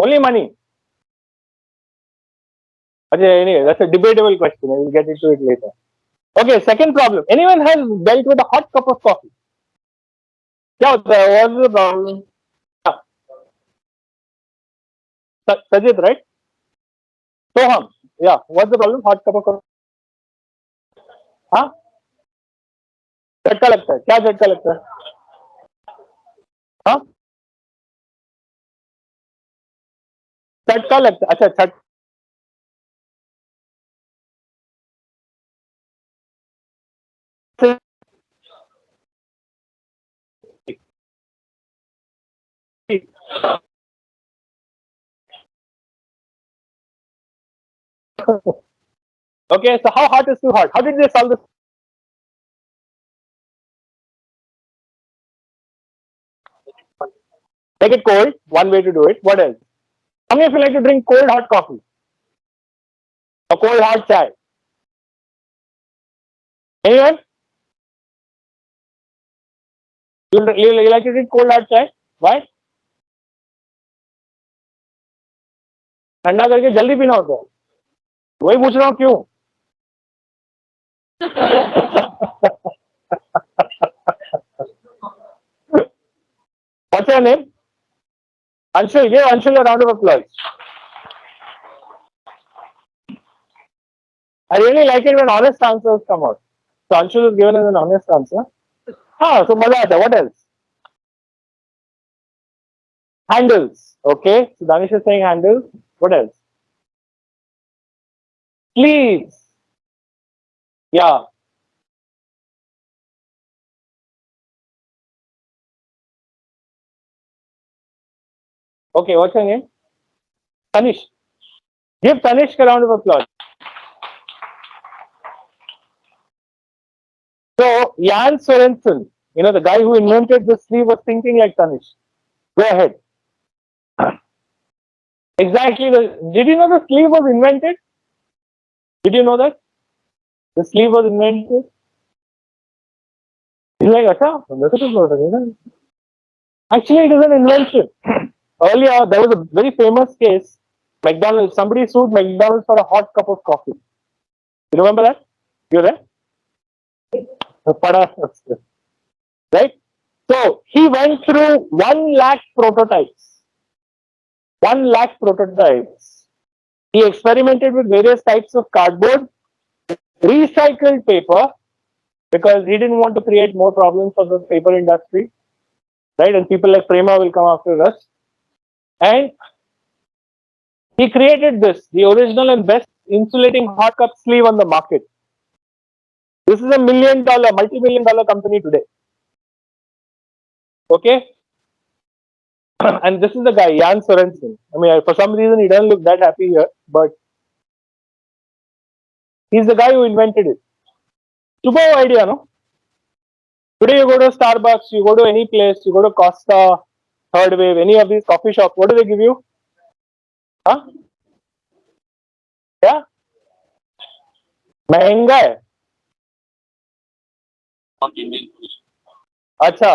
Only money. Okay, anyway, that's a debatable question. I will get into it later. Okay, second problem. Anyone has dealt with a hot cup of coffee? Yeah, what's the problem? Sajid, right? Soham. Yeah, what's the problem? Hot cup of coffee. हाँ झटका लगता है क्या झटका लगता है हाँ झटका लगता है अच्छा झट Okay, so how hot is too hot? How did they solve this? Make it cold. One way to do it. What else? How many of you like to drink cold hot coffee or cold hot chai? Anyone? You like to drink cold hot chai? Why? ठंडा करके जल्दी पीना होता है वही पूछ रहा हूँ क्यों What's your name? Anshul. Give Anshul a round of applause. I really like it when honest answers come out. So Anshul is given as an honest answer. So मजा आता है. What else? Handles. Okay. So Danish is saying handles. What else? Sleeves. Yeah. Okay. What's your name? Tanish. Give Tanish a round of applause. Jan Sorensen, the guy who invented the sleeve, was thinking like Tanish. Go ahead. Exactly. Did you know the sleeve was invented? Did you know that? The sleeve was invented? He's like, Acha, actually, it is an invention. Earlier, there was a very famous case. McDonald's, somebody sued McDonald's for a hot cup of coffee. You remember that? You there? Right? So he went through 1 lakh prototypes. 1 lakh prototypes. He experimented with various types of cardboard, recycled paper, because he didn't want to create more problems for the paper industry, right? And people like Prema will come after us. And he created this, the original and best insulating hot cup sleeve on the market. This is a $1 million, multi-million dollar company today. Okay? And this is the guy, Jan Sorensen. I mean, for some reason, he doesn't look that happy here, but he's the guy who invented it. Super idea, no? Today, you go to Starbucks, you go to any place, you go to Costa, Third Wave, any of these coffee shops, what do they give you? Huh? Yeah? महंगा है. अच्छा,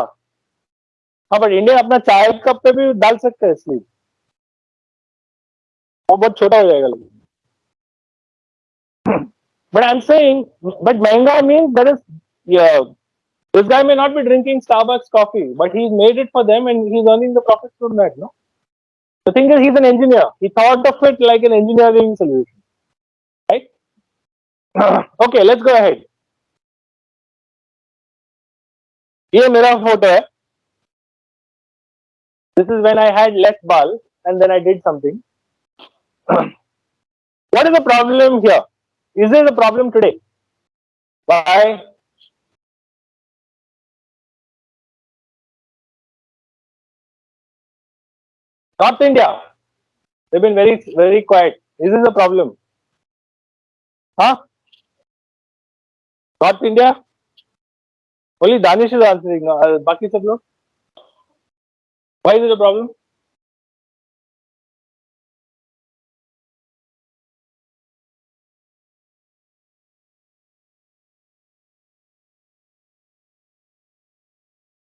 हाँ, but India अपना चाय cup पे भी डाल सकते हैं स्लीव, वो बहुत छोटा हो जाएगा. But I'm saying, but महंगा means there is, yeah, this guy may not be drinking Starbucks coffee, but he's made it for them and he's earning the profits from that, no? The thing is, he's an engineer. He thought of it like an engineering solution, right? Okay, let's go ahead. ये मेरा photo है. This is when I had less ball and then I did something. What is the problem here? Is there a problem today? Why? North India, they've been very, very quiet. Is this a problem? Huh? North India? Only Danish is answering. Baki sab log? Why is it a problem?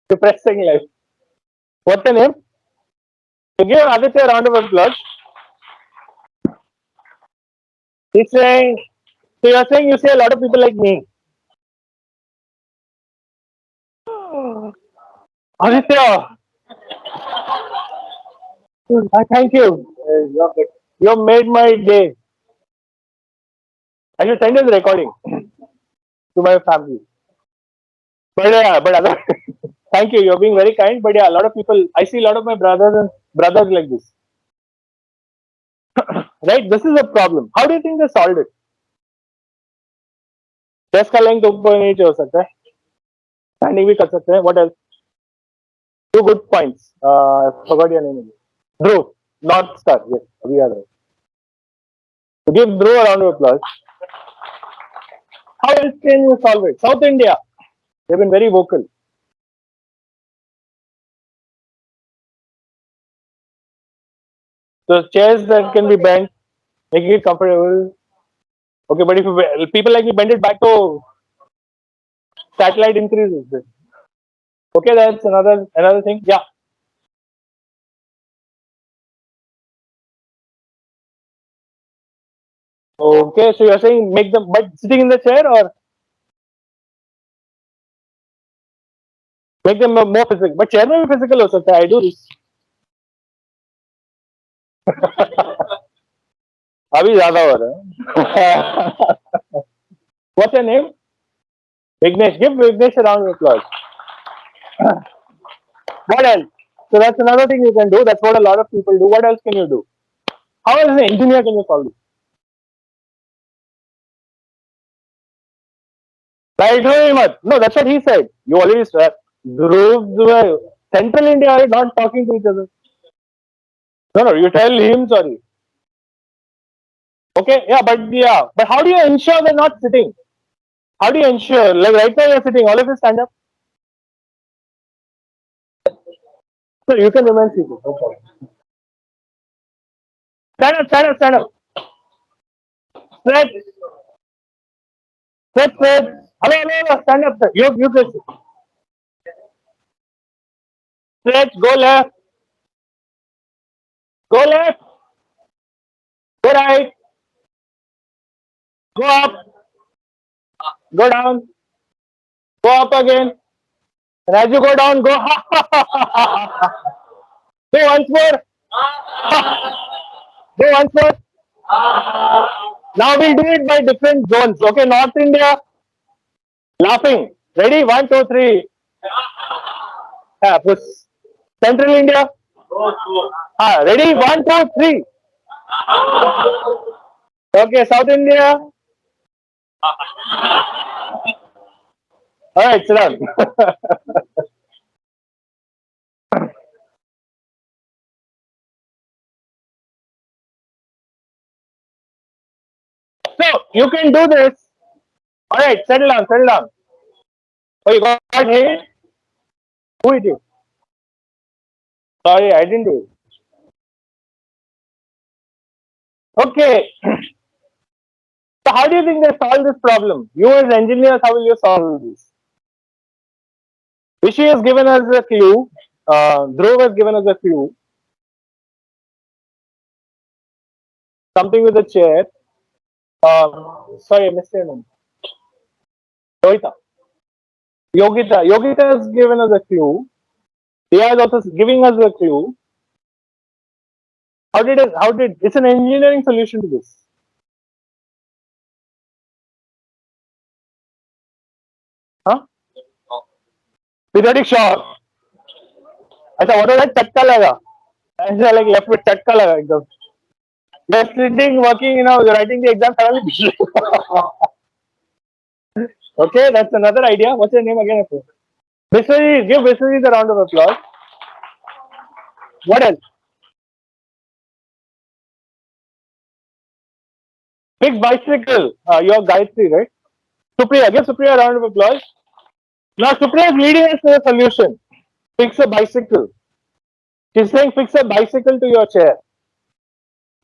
Depressing life. What's the name? Give Aditya a round of applause. He's saying, so you're saying you see a lot of people like me. Aditya, thank you. You made my day. I should send this recording to my family. But yeah, thank you. You're being very kind. But yeah, a lot of people, I see a lot of my brothers like this. Right? This is a problem. How do you think they solved it? Desk का length ऊपर नीचे हो सकता है. Standing भी कर सकते हैं. What else? 2 good points. I forgot your name. Dhruv, North Star. Yes, we are right. So give Dhruv a round of applause. How else can you solve it? South India, they've been very vocal. So chairs that can be bent, making it comfortable. Okay, but if people like me bend it back to satellite increases. Okay, that's another thing. Yeah. Okay, so you're saying make them, but sitting in the chair or make them more physical. But chair में भी physical हो सकता है. I do this. अभी ज़्यादा हो रहा है. What's your name? Vignesh. Give Vignesh a round of applause. What else? So that's another thing you can do. That's what a lot of people do. What else can you do? How as an engineer can you solve it? No, that's what he said. You already said. Central India are not talking to each other. No, you tell him, sorry. Okay, but how do you ensure they're not sitting? How do you ensure? Like right now you're sitting, all of you stand up. So you can remain seated. No problem. Stand up, stand up, stand up. Stretch, stretch, stretch. Hello, hello, hello. Stand up, sir. You can stretch, go left, go right, go up, go down, go up again. And as you go down, go. Do once more. Do once more. Now we'll do it by different zones. Okay, North India, laughing. Ready? 1, 2, 3. Yeah, push. Central India. Ready? 1, 2, 3. Okay, South India. All right, sit down. So you can do this. All right, settle down, settle down. Oh, you got hit? Who hit you? Sorry, I didn't do it. Okay. So how do you think they solve this problem? You as engineers, how will you solve this? Rishi has given us a clue. Dhruv has given us a clue. Something with a chair. Sorry, I missed your name. Rohita. Yogita. Yogita has given us a clue. Dia is also giving us a clue. It's an engineering solution to this. Huh? Periodic shock. अच्छा what was that? चटका लगा. ऐसा like left with चटका लगा एकदम. You're sitting, working, you're writing the exam suddenly. Okay, that's another idea. What's your name again? Biswaji, give Biswaji the round of applause. What else? Fixed bicycle. You're Gayatri, right? Supriya, give Supriya a round of applause. Now Supriya is leading us to a solution. Fix a bicycle. She's saying fix a bicycle to your chair.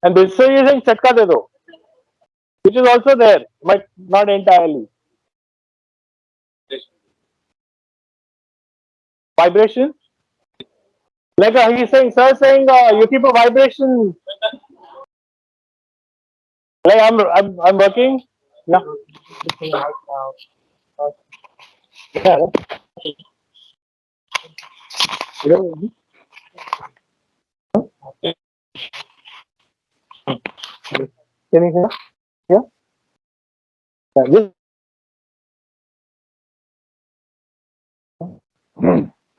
And Biswaji is saying chatka de do. Which is also there, but not entirely. Vibration. Like he's saying, sir saying you keep a vibration. Like I'm working. Yeah. Yeah. Can you hear? Yeah.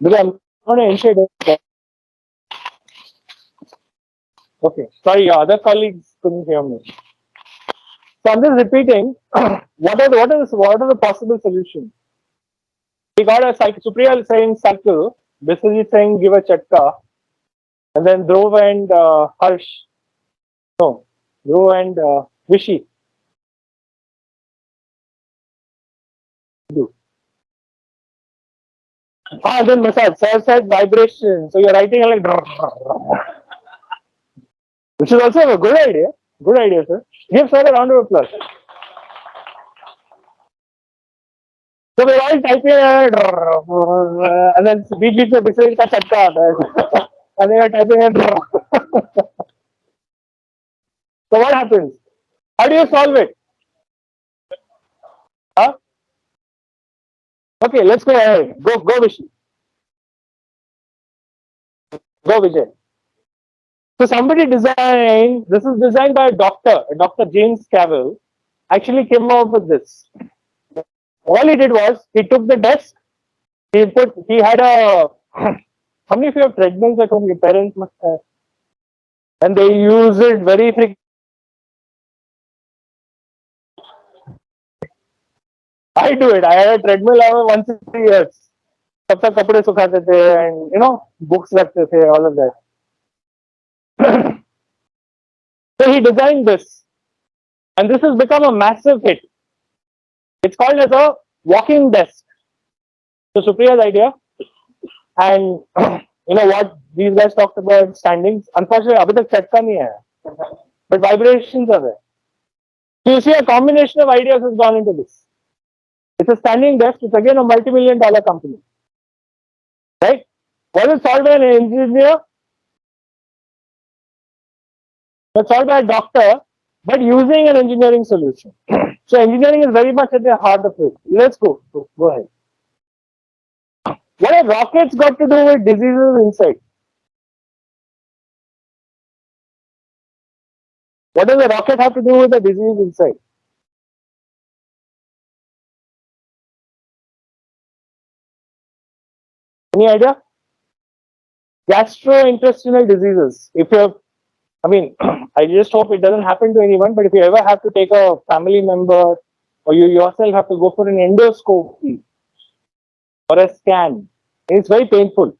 Because I'm not an initiate. Okay. Sorry, your other colleagues couldn't hear me. So I'm just repeating. What are the possible solutions? We got a cycle. Supriya saying cycle. Biswajit saying give a chatka, and then Dhruv and Harsh. No, Dhruv and Vishi. Do. Then massage. Sir said vibration. So you're writing like, which is also a good idea. Good idea, sir. Give sir a round of applause. So we're all typing and then बीच में biscuit का चटका आता है and they are typing it. So what happens? How do you solve it? Huh? Okay, let's go ahead. Go Vishi. Go Vijay. So somebody designed, this is designed by a doctor, Dr. James Cavell, actually came up with this. All he did was, he took the desk, he had a, how many of you have treadmills at home? Your parents must have. And they use it very frequently. I do it. I had a treadmill once in 3 years. तब तक कपड़े सुखाते थे and books रखते थे, all of that. So he designed this, and this has become a massive hit. It's called as a walking desk. So Supriya's idea, and you know what these guys talked about standings. Unfortunately, abhi tak check ka nahi hai, but vibrations are there. So you see, a combination of ideas has gone into this. It's a standing desk. It's again a multi-million-dollar company, right? Was it solved by an engineer? It's solved by a doctor, but using an engineering solution. So engineering is very much at the heart of it. Let's go. Go ahead. What have rockets got to do with diseases inside? What does a rocket have to do with the disease inside? Any idea? Gastrointestinal diseases. If you have, I mean, I just hope it doesn't happen to anyone, but if you ever have to take a family member or you yourself have to go for an endoscopy or a scan, it's very painful,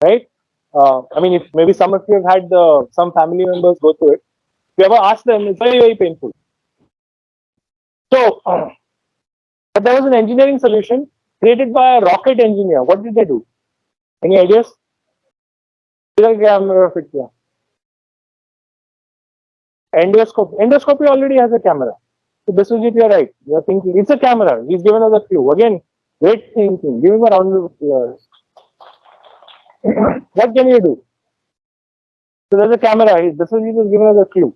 right? I mean, if maybe some of you have had some family members go through it, if you ever ask them, it's very, very painful. So, but there was an engineering solution created by a rocket engineer. What did they do? Any ideas? Camera fit किया. Endoscopy already has a camera. So this is it, you're right. You're thinking it's a camera. He's given us a clue. Again, great thinking. Give him a round of applause. What can you do? So there's a camera. This is just given us a clue.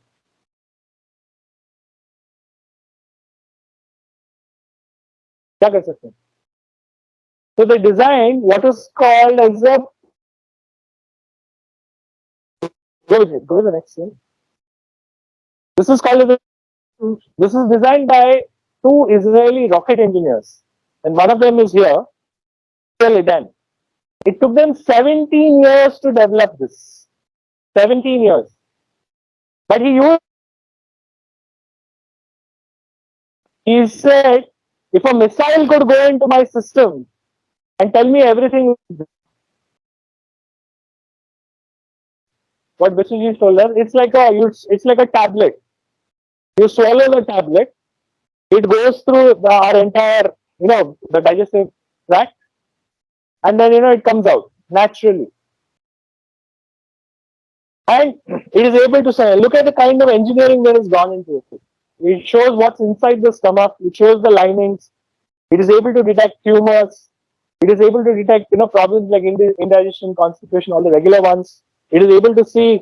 क्या कर सकते हैं? So they designed what is called as a go to the next one. This is called as a, this is designed by two Israeli rocket engineers, and one of them is here. It took them 17 years to develop this. 17 years. But he said, if a missile could go into my system and tell me everything, what Biswajit told us, it's like a tablet. You swallow the tablet, it goes through our entire, the digestive tract, and then it comes out naturally. And it is able to say, look at the kind of engineering that has gone into it. It shows what's inside the stomach, it shows the linings, it is able to detect tumors, it is able to detect problems like indigestion, constipation, all the regular ones. It is able to see,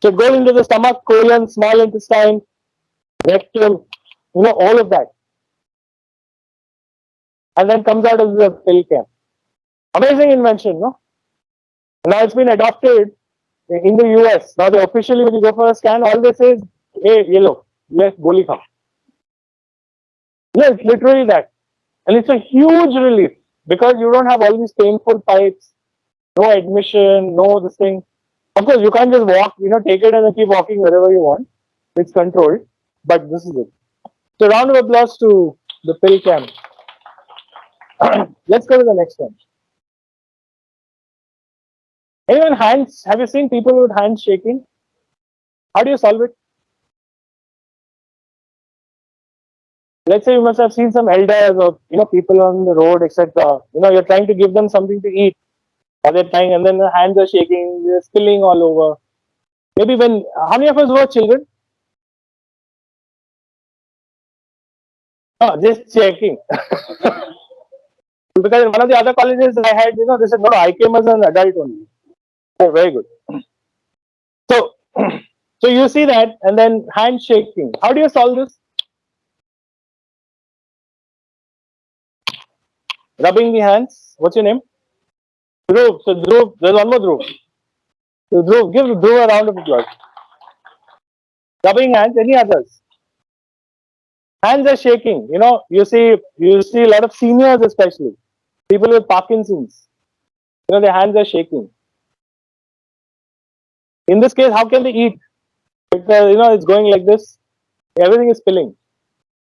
so it goes into the stomach, colon, small intestine, rectum, all of that. And then comes out as a pill cam. Amazing invention, no? And now it's been adopted in the US. Now officially when you go for a scan, all they say is, hey, yellow, yes, goli khao. Yeah, it's literally that. And it's a huge relief because you don't have all these painful pipes, no admission, no this thing. Of course, you can't just walk, take it and keep walking wherever you want. It's controlled, but this is it. So round of applause to the pill cam. Let's go to the next one. Anyone hands? Have you seen people with hands shaking? How do you solve it? Let's say you must have seen some elders or people on the road, etc. You're trying to give them something to eat, or they're trying, and then the hands are shaking, they're spilling all over. Maybe how many of us were children? Oh, just checking. Because in one of the other colleges I had, they said, no, I came as an adult only. Oh, very good. So, so you see that, and then hand shaking. How do you solve this? Rubbing the hands. What's your name? Dhruv. So Dhruv, there's one more Dhruv. So Dhruv, give Dhruv a round of applause. Rubbing hands. Any others? Hands are shaking. You see a lot of seniors, especially people with Parkinson's. Their hands are shaking. In this case, how can they eat? Because it's going like this. Everything is spilling.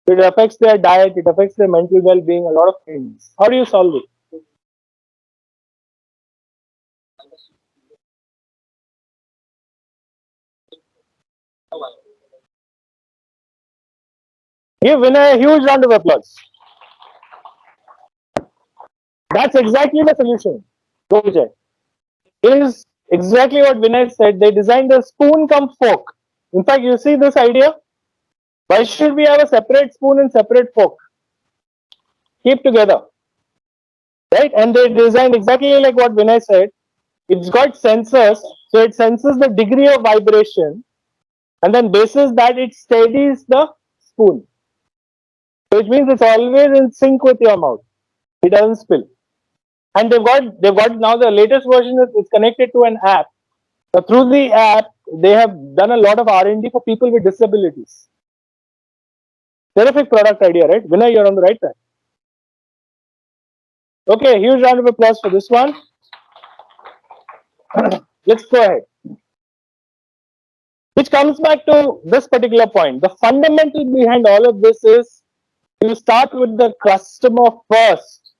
It affects their diet. It affects their mental well-being. A lot of things. How do you solve it? Give Vinay a huge round of applause. That's exactly the solution. Go Vijay. It is exactly what Vinay said. They designed a spoon cum fork. In fact, you see this idea? Why should we have a separate spoon and separate fork? Keep together. Right? And they designed exactly like what Vinay said. It's got sensors, so it senses the degree of vibration, and then basis that it steadies the spoon. So which means it's always in sync with your mouth. It doesn't spill. And they've got now the latest version is connected to an app. So through the app, they have done a lot of R&D for people with disabilities. Terrific product idea, right? Vinay, you're on the right track. Okay, huge round of applause for this one. Let's go ahead. Which comes back to this particular point. The fundamental behind all of this is you start with the customer first.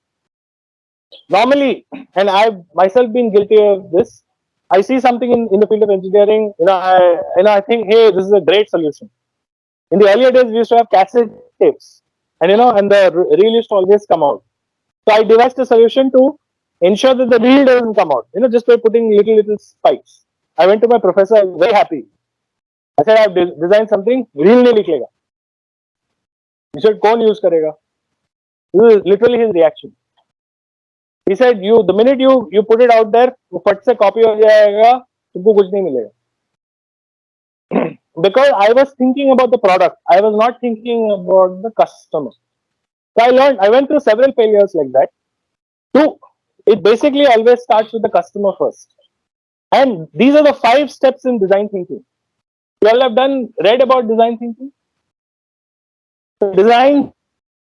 Normally, and I've myself been guilty of this, I see something in the field of engineering, I think, hey, this is a great solution. In the earlier days, we used to have cassette tapes, and the reel used to always come out. So I devised a solution to ensure that the reel doesn't come out, just by putting little spikes. I went to my professor, I was very happy. I said, I've designed something, reel nahi niklega. He said, कौन use करेगा? This is literally his reaction. He said, the minute you put it out there, वो फट से copy हो जाएगा, तुमको कुछ नहीं मिलेगा. Because I was thinking about the product, I was not thinking about the customer. So I went through several failures like that. Two, it basically always starts with the customer first. And these are the 5 steps in design thinking. You all have read about design thinking? So design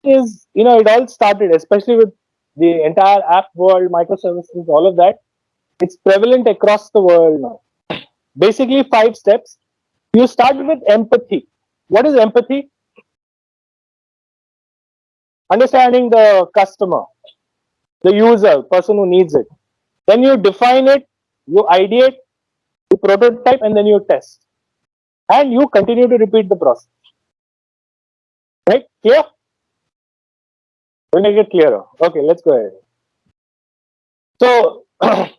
is, it all started, especially with the entire app world, microservices, all of that. It's prevalent across the world now. Basically 5 steps. You start with empathy. What is empathy? Understanding the customer, the user, person who needs it. Then you define it, you ideate, you prototype, and then you test. And you continue to repeat the process. Right? Clear? We'll make it clearer. Okay, let's go ahead. So,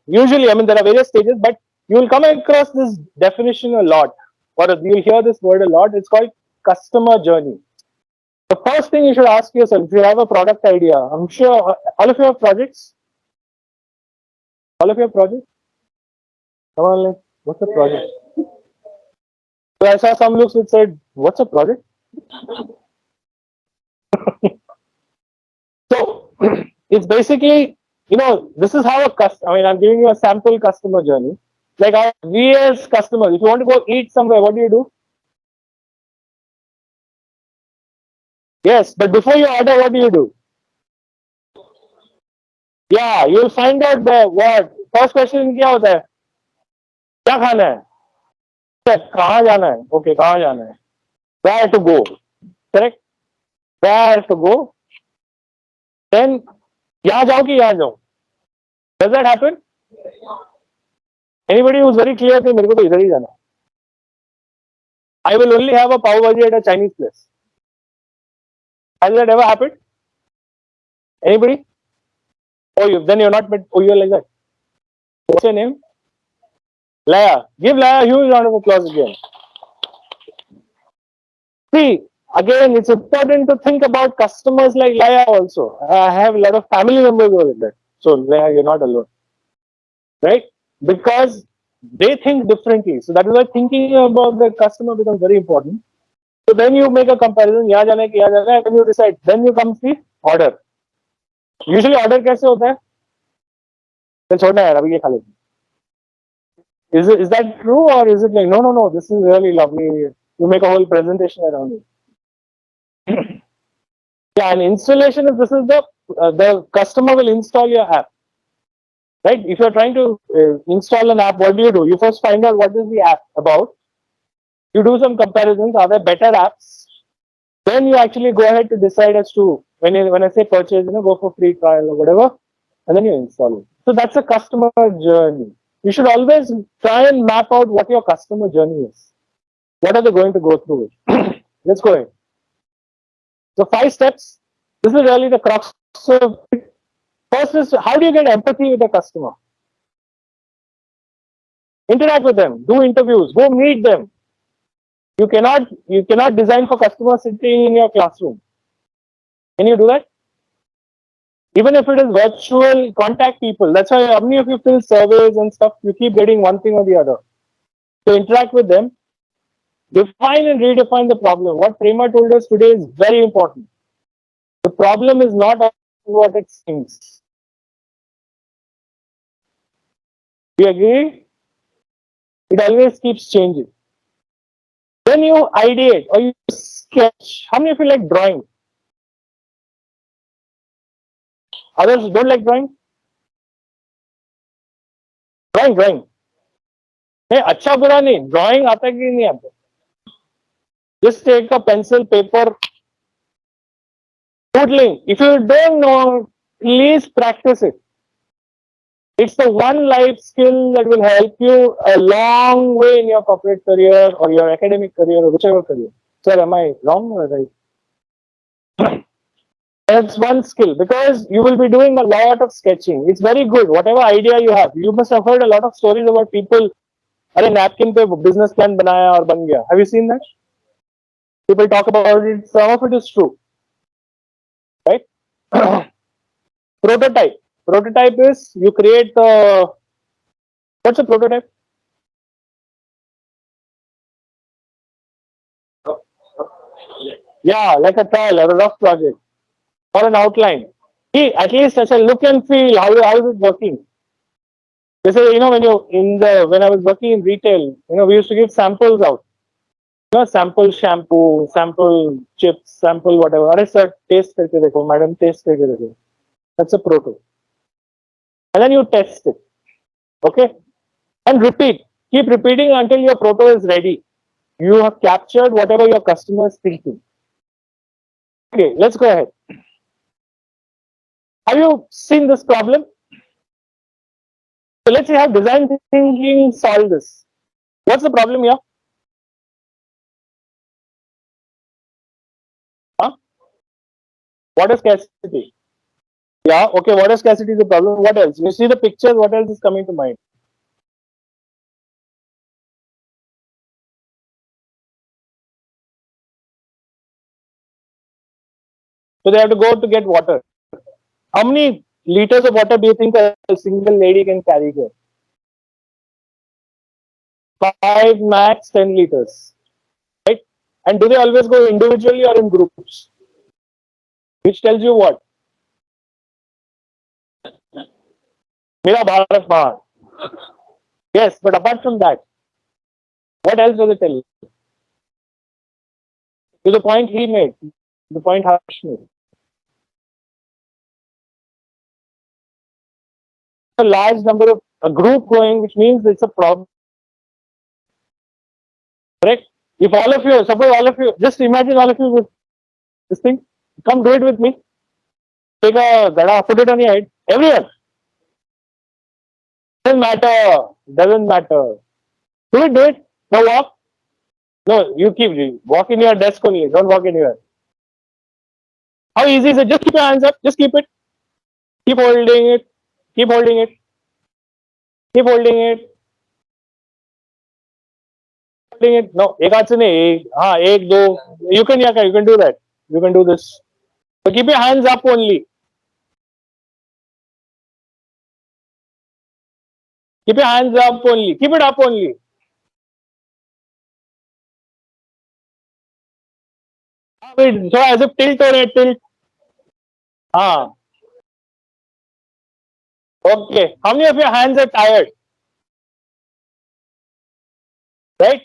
usually, there are various stages, but you will come across this definition a lot, or you'll hear this word a lot. It's called customer journey. The first thing you should ask yourself, if you have a product idea, I'm sure all of you have projects. All of your projects? Come on, like, what's a project? So I saw some looks which said, what's a project? So it's basically, this is how I'm giving you a sample customer journey. Like we as customers, if you want to go eat somewhere, what do? Yes, but before you order, what do? Yeah, you'll find out there what. First question क्या होता है? क्या खाना है? कहाँ जाना है? Okay, कहाँ जाना है? Where to go? Correct? Where to go? Then यहाँ जाओ कि यहाँ जाओ? Does that happen? Anybody who's very clear कि मेरे को तो इधर ही जाना है. I will only have a pav bhaji at a Chinese place. Has that ever happened? Anybody? Oh, then you're not, but you're like that. What's your name? Laya. Give Laya a huge round of applause again. See, again, it's important to think about customers like Laya also. I have a lot of family members over there. So, Laya, you're not alone. Right? Because they think differently. So, that is why thinking about the customer becomes very important. So, then you make a comparison. यहाँ जाना है कि यहाँ जाना है. Then you decide. Then you comes the order. Usually, order कैसे होता है? Then छोड़ना है, अभी ये खा लेते. Is that true, or is it like no, this is really lovely, you make a whole presentation around it? Yeah, and installation, if this is the customer will install your app, right? If you're trying to install an app, what do? You first find out what is the app about. You do some comparisons, are there better apps? Then you actually go ahead to decide as to when I say purchase, go for free trial or whatever, and then you install it. So that's a customer journey. You should always try and map out what your customer journey is. What are they going to go through? Let's go ahead. So 5 steps. This is really the crux of it. First is, how do you get empathy with the customer? Interact with them, do interviews, go meet them. You cannot design for customers sitting in your classroom. Can you do that? Even if it is virtual, contact people. That's why how many of you fill surveys and stuff, you keep getting one thing or the other. So interact with them, define and redefine the problem. What Prema told us today is very important. The problem is not what it seems. Do you agree? It always keeps changing. Then you ideate or you sketch. How many of you like drawing? Others don't like drawing? Drawing. नहीं अच्छा बुरा नहीं, drawing आता कि नहीं आता? Just take a pencil, paper, doodling. If you don't know, please practice it. It's the one life skill that will help you a long way in your corporate career or your academic career or whichever career. Sir, am I wrong or right? That's one skill because you will be doing a lot of sketching. It's very good. Whatever idea you have, you must have heard a lot of stories about people. अरे napkin पे business plan बनाया और बन गया. Have you seen that? People talk about it. Some of it is true, right? Prototype. Prototype is you create the. What's a prototype? Yeah, like a trial or a rough project or an outline. See, at least as a look and feel, how is it working? This is, when I was working in retail, we used to give samples out. Sample shampoo, sample chips, sample whatever. अरे sir, taste करके देखो, madam, taste करके देखो. That's a proto. And then you test it. Okay? And repeat. Keep repeating until your proto is ready. You have captured whatever your customer is thinking. Okay, let's go ahead. Have you seen this problem? So let's say have design thinking solve this. What's the problem here? Huh? What is scarcity? Yeah, okay, what is scarcity is the problem? What else? You see the pictures, what else is coming to mind? So they have to go to get water. How many liters of water do you think a single lady can carry here? 5 max 10 liters. Right? And do they always go individually or in groups? Which tells you what? Mera Bharat Mahan. Yes, but apart from that, what else does it tell you? To the point he made, the point Harsh made. A large number of a group going, which means it's a problem. Correct? If all of you, suppose all of you, just imagine all of you with this thing, come do it with me. Take a gada, put it on your head. Everyone. Doesn't matter. Doesn't matter. Do it. No walk. No, you keep walk in your desk only. Don't walk anywhere. How easy is it? Just keep your hands up. Just keep it. Keep holding it. Keep holding it. Keep holding it. Holding it. No, एक हाथ से नहीं. एक दो. You can do that. You can do this. So keep your hands up only. Keep your hands up only. Keep it up only. Wait, so as if tilt or a tilt. Okay. How many of your hands are tired? Right?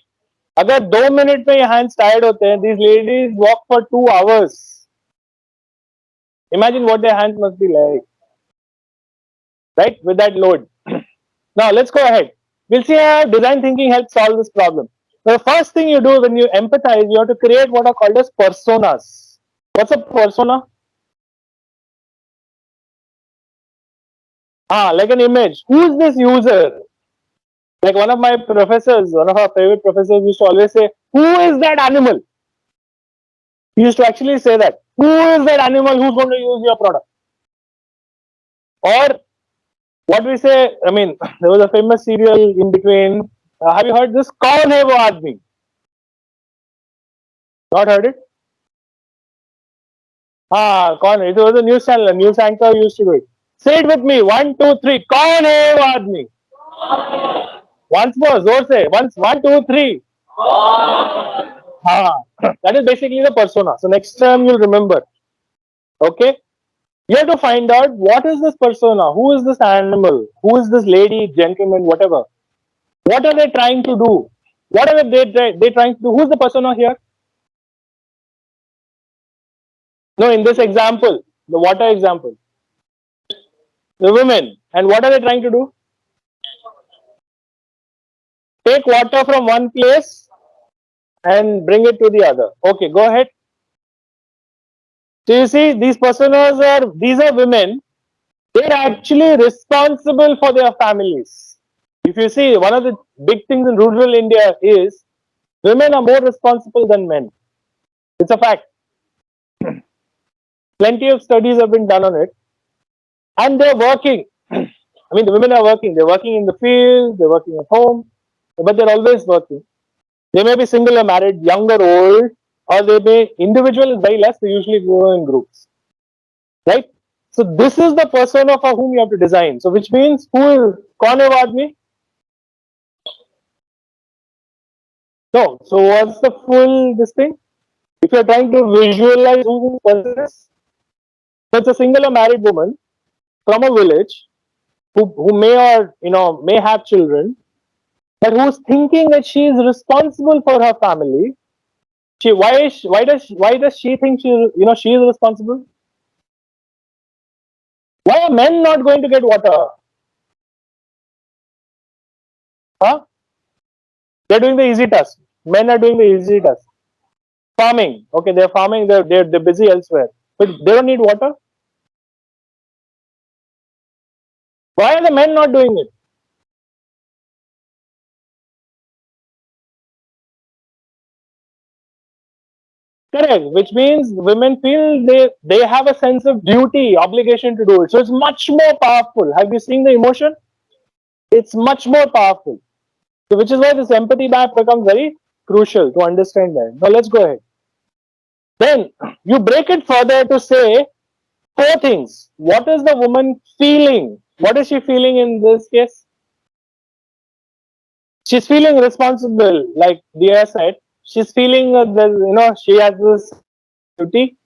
अगर 2 minute में ये hands tired होते हैं, these ladies walk for 2 hours. Imagine what their hands must be like. Right? With that load. Now let's go ahead. We'll see how design thinking helps solve this problem. Now, the first thing you do when you empathize, you have to create what are called as personas. What's a persona? Like an image. Who is this user? Like one of my professors, one of our favorite professors used to always say, who is that animal? He used to actually say that. who is that animal who's going to use your product? Or what we say, I mean, there was a famous serial in between. Have you heard this? Kaun hai wo aadmi? Not heard it? Kaun? It was a news channel. A news anchor used to do it. Say it with me. 1, 2, 3. Kaun hai wo aadmi? Once more, zor se. Once, 1, 2, 3. That is basically the persona. So next time you'll remember. Okay. You have to find out what is this persona, who is this animal, who is this lady, gentleman, whatever. What are they trying to do? What are they trying to do? Who's the persona here? No, in this example, the water example, the women. And what are they trying to do? Take water from one place and bring it to the other. Okay, go ahead. So you see, these these are women. They're actually responsible for their families. If you see, one of the big things in rural India is women are more responsible than men. It's a fact. Plenty of studies have been done on it. And they're working. I mean, the women are working. They're working in the field, they're working at home, but they're always working. They may be single or married, young or old, or they may, individual is very less, they usually go in groups. Right? So this is the persona for whom you have to design. So which means, who is, kaun hai wo aadmi? No. So what's the full this thing? If you're trying to visualize who this person is, so it's a single or married woman from a village who may or may have children, but who's thinking that she is responsible for her family. Why does she think she is responsible? Why are men not going to get water? Huh? They're doing the easy task. Men are doing the easy task. Farming. Okay, they're farming. They're busy elsewhere, but they don't need water. Why are the men not doing it? Correct, which means women feel they have a sense of duty, obligation to do it. So it's much more powerful. Have you seen the emotion? It's much more powerful. So which is why this empathy map becomes very crucial to understand that. Now let's go ahead. Then you break it further to say 4 things. What is the woman feeling? What is she feeling in this case? She's feeling responsible, like Dia said. She's feeling that she has this duty.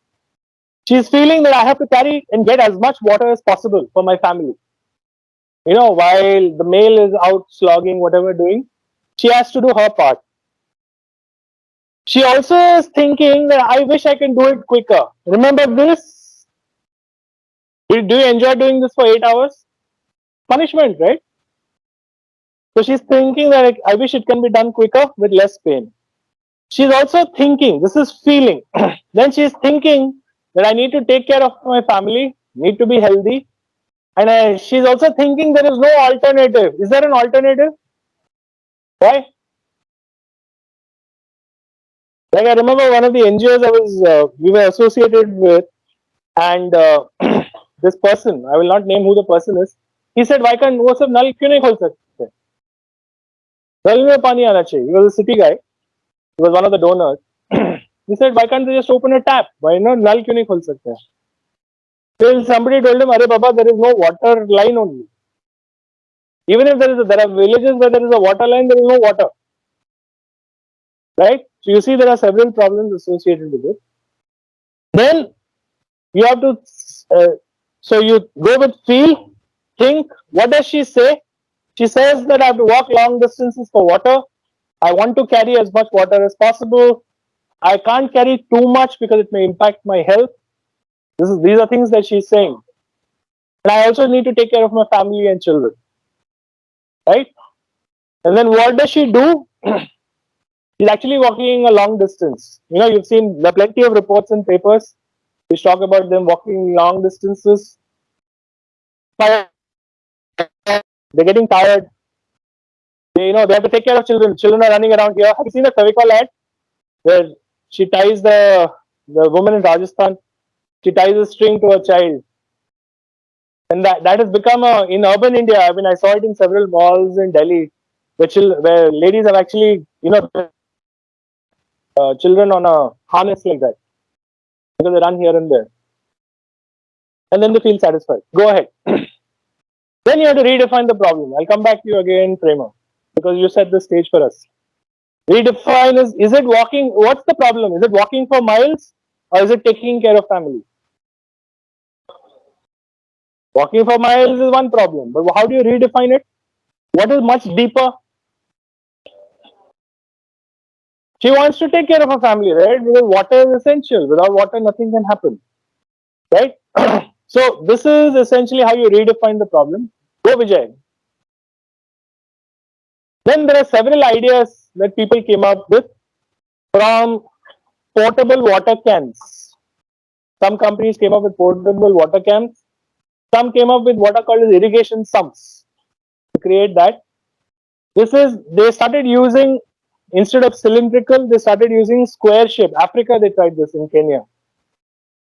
She's feeling that I have to carry and get as much water as possible for my family. While the male is out slogging, whatever doing, she has to do her part. She also is thinking that I wish I can do it quicker. Remember this? Do you enjoy doing this for 8 hours? Punishment, right? So she's thinking that I wish it can be done quicker with less pain. She's also thinking, this is feeling. Then she's thinking that I need to take care of my family, need to be healthy. And she's also thinking there is no alternative. Is there an alternative? Why? Like I remember one of the NGOs we were associated with, and this person, I will not name who the person is. He said, "Why can't वो सब नल क्यों नहीं खोल सकते? नल में पानी आना चाहिए." He was a city guy. He was one of the donors. He said, "Why can't they just open a tap? Why not नल क्यों नहीं खोल सकते?" Till somebody told him, "अरे बाबा, there is no water line only. Even if there are villages where there is a water line, there is no water." Right? So you see there are several problems associated with it. Then you have to, so you go with feel, think, what does she say? She says that I have to walk long distances for water. I want to carry as much water as possible. I can't carry too much because it may impact my health. These are things that she's saying. And I also need to take care of my family and children. Right? And then what does she do? She's actually walking a long distance. You've seen there are plenty of reports and papers which talk about them walking long distances. They're getting tired. They have to take care of children. Children are running around here. Have you seen the Fevicol ad where she ties the woman in Rajasthan? She ties a string to a child. And that has become in urban India. I mean, I saw it in several malls in Delhi, where ladies have actually, children on a harness like that because they run here and there, and then they feel satisfied. Go ahead. Then you have to redefine the problem. I'll come back to you again, Prema, because you set the stage for us. Redefine is it walking? What's the problem? Is it walking for miles or is it taking care of family? Walking for miles is one problem, but how do you redefine it? What is much deeper? She wants to take care of her family, right? Because water is essential. Without water, nothing can happen, right? So this is essentially how you redefine the problem. Go, Vijay. Then there are several ideas that people came up with, from portable water cans. Some companies came up with portable water cans. Some came up with what are called as irrigation sumps to create that. They started using, instead of cylindrical, they started using square shape. Africa, they tried this in Kenya.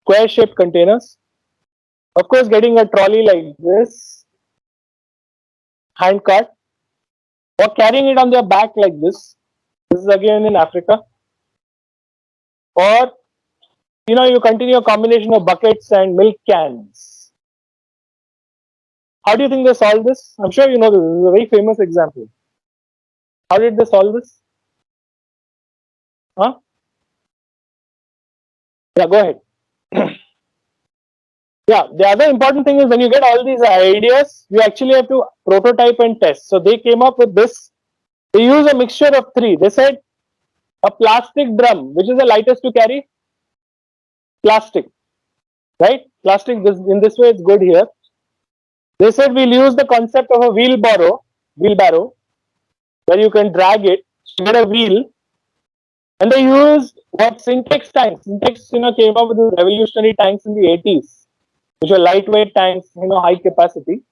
Square shaped containers. Of course, getting a trolley like this, hand cart, or carrying it on their back like this. This is again in Africa. Or, you continue a combination of buckets and milk cans. How do you think they solved this? I'm sure you know this. This is a very famous example. How did they solve this? Huh? Yeah, go ahead. Yeah, the other important thing is when you get all these ideas, you actually have to prototype and test. So they came up with this. They use a mixture of three. They said a plastic drum, which is the lightest to carry? Plastic, right? Plastic, in this way, it's good here. They said we'll use the concept of a wheelbarrow, where you can drag it, get a wheel, and they used what Syntex tanks. Syntex, came up with these revolutionary tanks in the 80s, which were lightweight tanks, high capacity.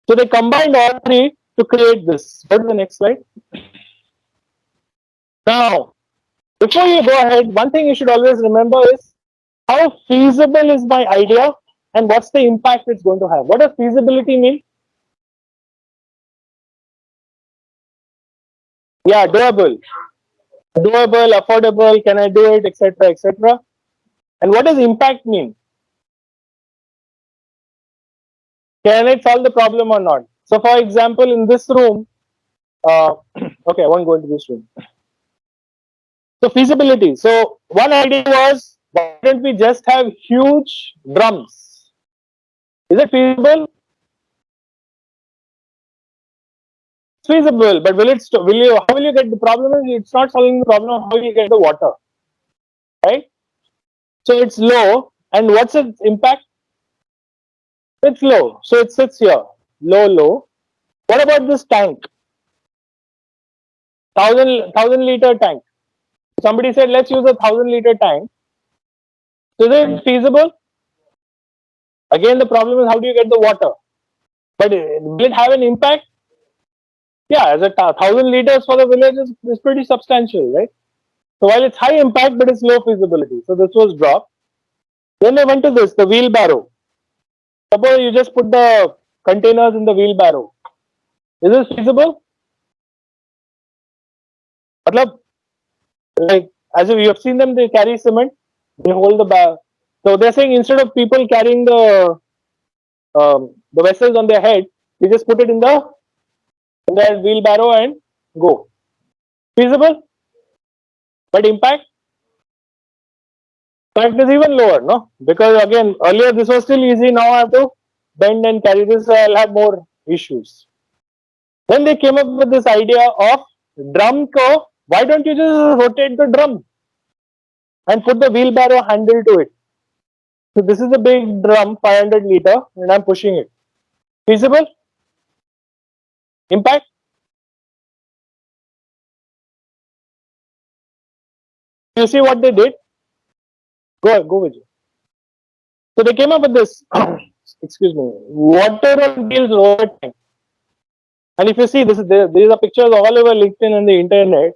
So they combined all three to create this. Go to the next slide. Now, before you go ahead, one thing you should always remember is how feasible is my idea and what's the impact it's going to have. What does feasibility mean? Yeah, doable, affordable, can I do it, etc., etc. And what does impact mean? Can it solve the problem or not? So, for example, in this room, okay, I won't go into this room. So, feasibility. So, one idea was, why don't we just have huge drums? Is it feasible? It's feasible, but how will you get the problem? Is it's not solving the problem. How will you get the water? Right? So, it's low. And what's its impact? It's low. So, it sits here. Low. What about this tank? 1,000 liter tank. Somebody said, let's use a 1,000 liter tank. So, is it feasible? Again, the problem is how do you get the water? But will it have an impact? Yeah, as 1,000 liters for the village is pretty substantial, right? So while it's high impact, but it's low feasibility. So this was dropped. Then they went to this, the wheelbarrow. Suppose you just put the containers in the wheelbarrow. Is this feasible? Like, as if you have seen them, they carry cement, they hold the bag. So they're saying instead of people carrying the vessels on their head, you just put it in the wheelbarrow and go. Feasible? But impact? Impact is even lower, no? Because again, earlier this was still easy, now I have to bend and carry this, so I'll have more issues. Then they came up with this idea of drum curve. Why don't you just rotate the drum and put the wheelbarrow handle to it? So this is a big drum, 500 liter, and I'm pushing it. Feasible? Impact? You see what they did? Go with you. So they came up with this, excuse me, water on wheels roller tank. And if you see, there are pictures all over LinkedIn and the internet.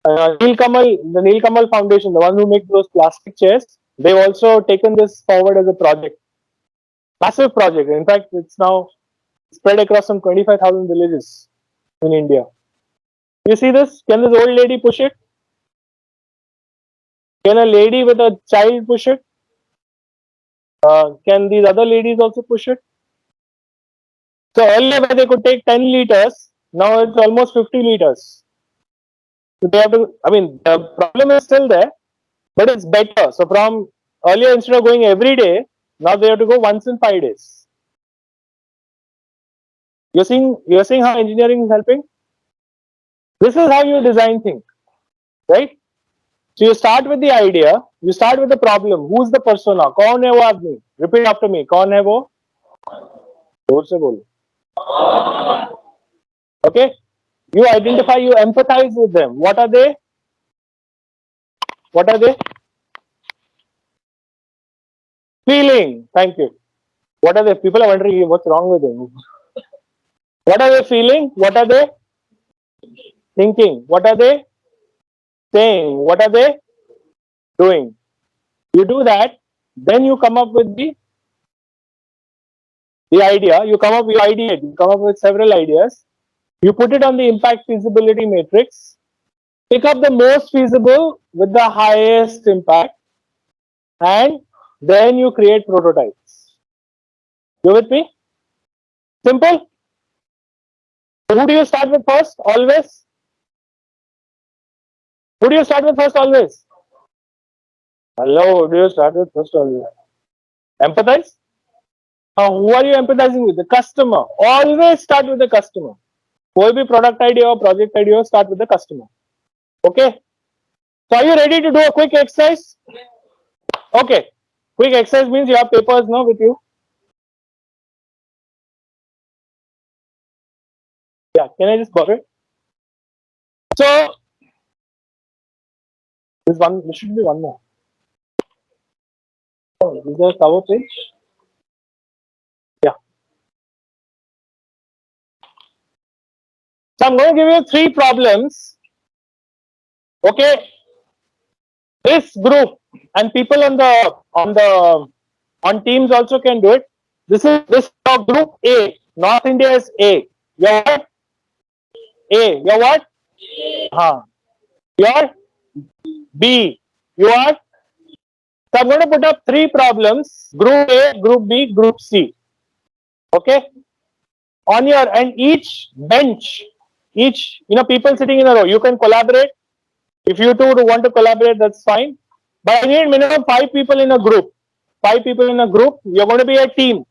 The Nilkamal Foundation, the one who make those plastic chairs, they've also taken this forward as a project, massive project. In fact, it's now spread across some 25,000 villages in India. You see this? Can this old lady push it? Can a lady with a child push it? Can these other ladies also push it? So earlier where they could take 10 liters, now it's almost 50 liters. So they have to, I mean, the problem is still there, but it's better. So from earlier, instead of going every day, now they have to go once in 5 days. You're seeing how engineering is helping? This is how you design things, right? So you start with the idea, you start with the problem. Who's the persona? कौन है वो आदमी? Repeat after me. कौन है वो? जोर से बोलो. Okay? You identify, you empathize with them. What are they? What are they? Feeling. Thank you. What are they? People are wondering what's wrong with them. What are they feeling? What are they thinking? What are they saying? What are they doing? You do that, then you come up with the idea. You come up with several ideas. You put it on the impact feasibility matrix. Pick up the most feasible with the highest impact, and then you create prototypes. You with me? Simple. So who do you start with first? Always. Who do you start with first? Always. Hello. Who do you start with first? Always. Empathize. Who are you empathizing with? The customer. Always start with the customer. कोई भी product idea or project idea, start with the customer. Okay. So are you ready to do a quick exercise? Okay. Quick exercise means you have papers now with you. Yeah. Can I just borrow it? So this should be one more. Oh, is there a cover page? Yeah. So I'm going to give you 3 problems. Okay. This group and people on teams also can do it. This is your group A. North India is A. Your what? A. Your what? Your B. You are? So I'm going to put up 3 problems. Group A, Group B, Group C. Okay. On your, and each bench, people sitting in a row, you can collaborate. If you two want to collaborate, that's fine. But I need minimum 5 people in a group. 5 people in a group. You're going to be a team.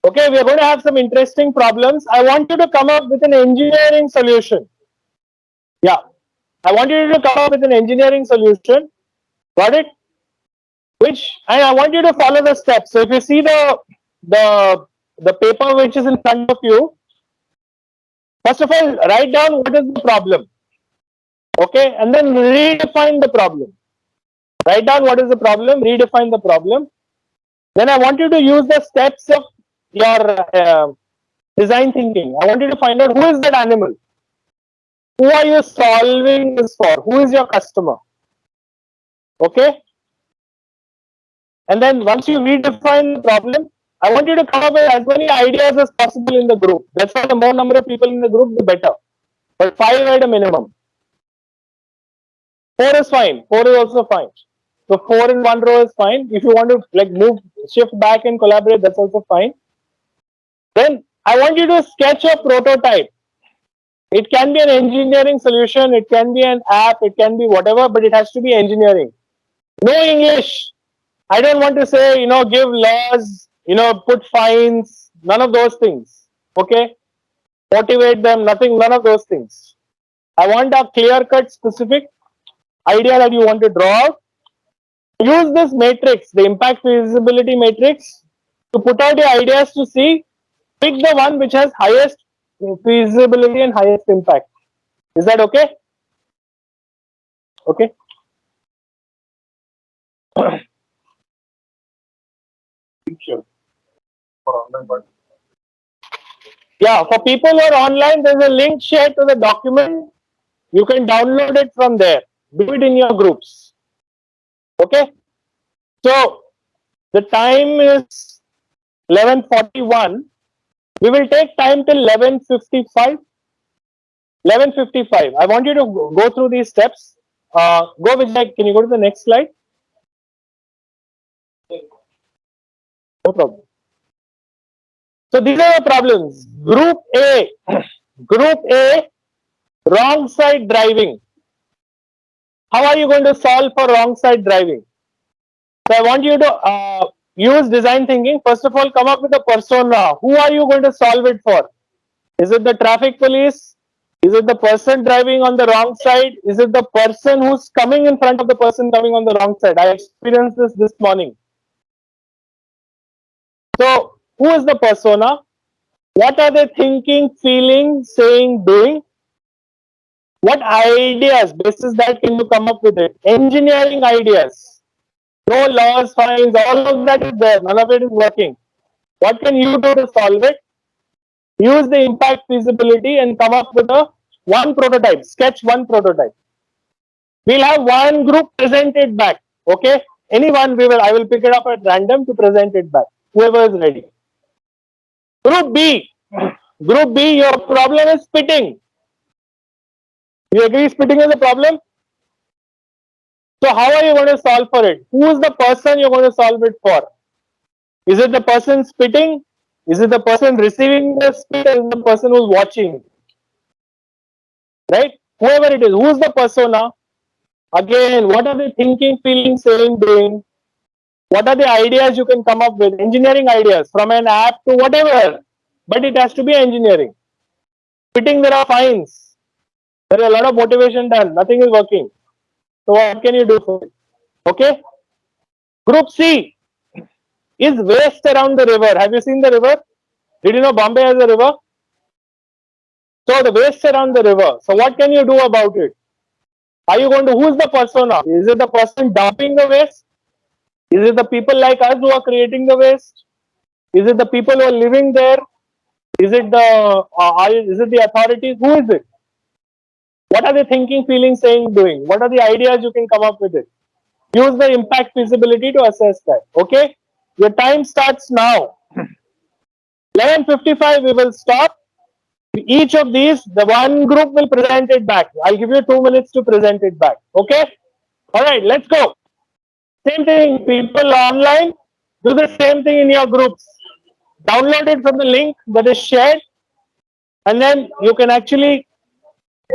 Okay, we are going to have some interesting problems. I want you to come up with an engineering solution. Yeah, I want you to come up with an engineering solution. Got it? And I want you to follow the steps. So if you see the paper which is in front of you, first of all, write down what is the problem. Okay, and then redefine the problem. Write down what is the problem, redefine the problem. Then I want you to use the steps of your design thinking. I want you to find out who is that animal. Who are you solving this for? Who is your customer? Okay. And then once you redefine the problem, I want you to come up with as many ideas as possible in the group. That's why the more number of people in the group, the better. But 5 at a minimum. 4 is fine. 4 is also fine. So 4 in one row is fine. If you want to like move, shift back and collaborate, that's also fine. Then I want you to sketch a prototype. It can be an engineering solution, it can be an app, it can be whatever, but it has to be engineering. No English. I don't want to say, give laws, put fines, none of those things. Okay? Motivate them, nothing, none of those things. I want a clear-cut, specific idea that you want to draw out. Use this matrix, the impact feasibility matrix, to put out your ideas to see, pick the one which has highest feasibility and highest impact. Is that okay? Okay. Sure. Yeah, for people who are online, there's a link shared to the document. You can download it from there. Do it in your groups. Okay. So the time is 11:41. We will take time till 11:55. 11:55. I want you to go through these steps. Go Vijay. Can you go to the next slide? No problem. So these are the problems. Group A. Group A. Wrong side driving. How are you going to solve for wrong side driving? So I want you to use design thinking. First of all, come up with a persona. Who are you going to solve it for? Is it the traffic police? Is it the person driving on the wrong side? Is it the person who's coming in front of the person coming on the wrong side? I experienced this morning. So who is the persona? What are they thinking, feeling, saying, doing? What ideas, basis that can you come up with it? Engineering ideas. No laws, fines, all of that is there. None of it is working. What can you do to solve it? Use the impact feasibility and come up with a one prototype. Sketch one prototype. We'll have one group present it back. Okay? Anyone I will pick it up at random to present it back. Whoever is ready. Group B. Group B, your problem is spitting. You agree spitting is a problem? So how are you going to solve for it? Who is the person you're going to solve it for? Is it the person spitting? Is it the person receiving the spit? Or is it the person who's watching? Right? Whoever it is, who is the persona? Again, what are they thinking, feeling, saying, doing? What are the ideas you can come up with? Engineering ideas from an app to whatever. But it has to be engineering. Spitting, there are fines. There is a lot of motivation done. Nothing is working. So what can you do for it? Okay? Group C is waste around the river. Have you seen the river? Did you know Bombay has a river? So the waste around the river. So what can you do about it? Are you going to, who's the persona? Is it the person dumping the waste? Is it the people like us who are creating the waste? Is it the people who are living there? Is it the authorities? Who is it? What are they thinking, feeling, saying, doing? What are the ideas you can come up with it? Use the impact feasibility to assess that. Okay? Your time starts now. 11:55 we will stop. Each of these, the one group will present it back. I'll give you 2 minutes to present it back. Okay? Alright, let's go. Same thing, people online, do the same thing in your groups. Download it from the link that is shared, and then you can actually,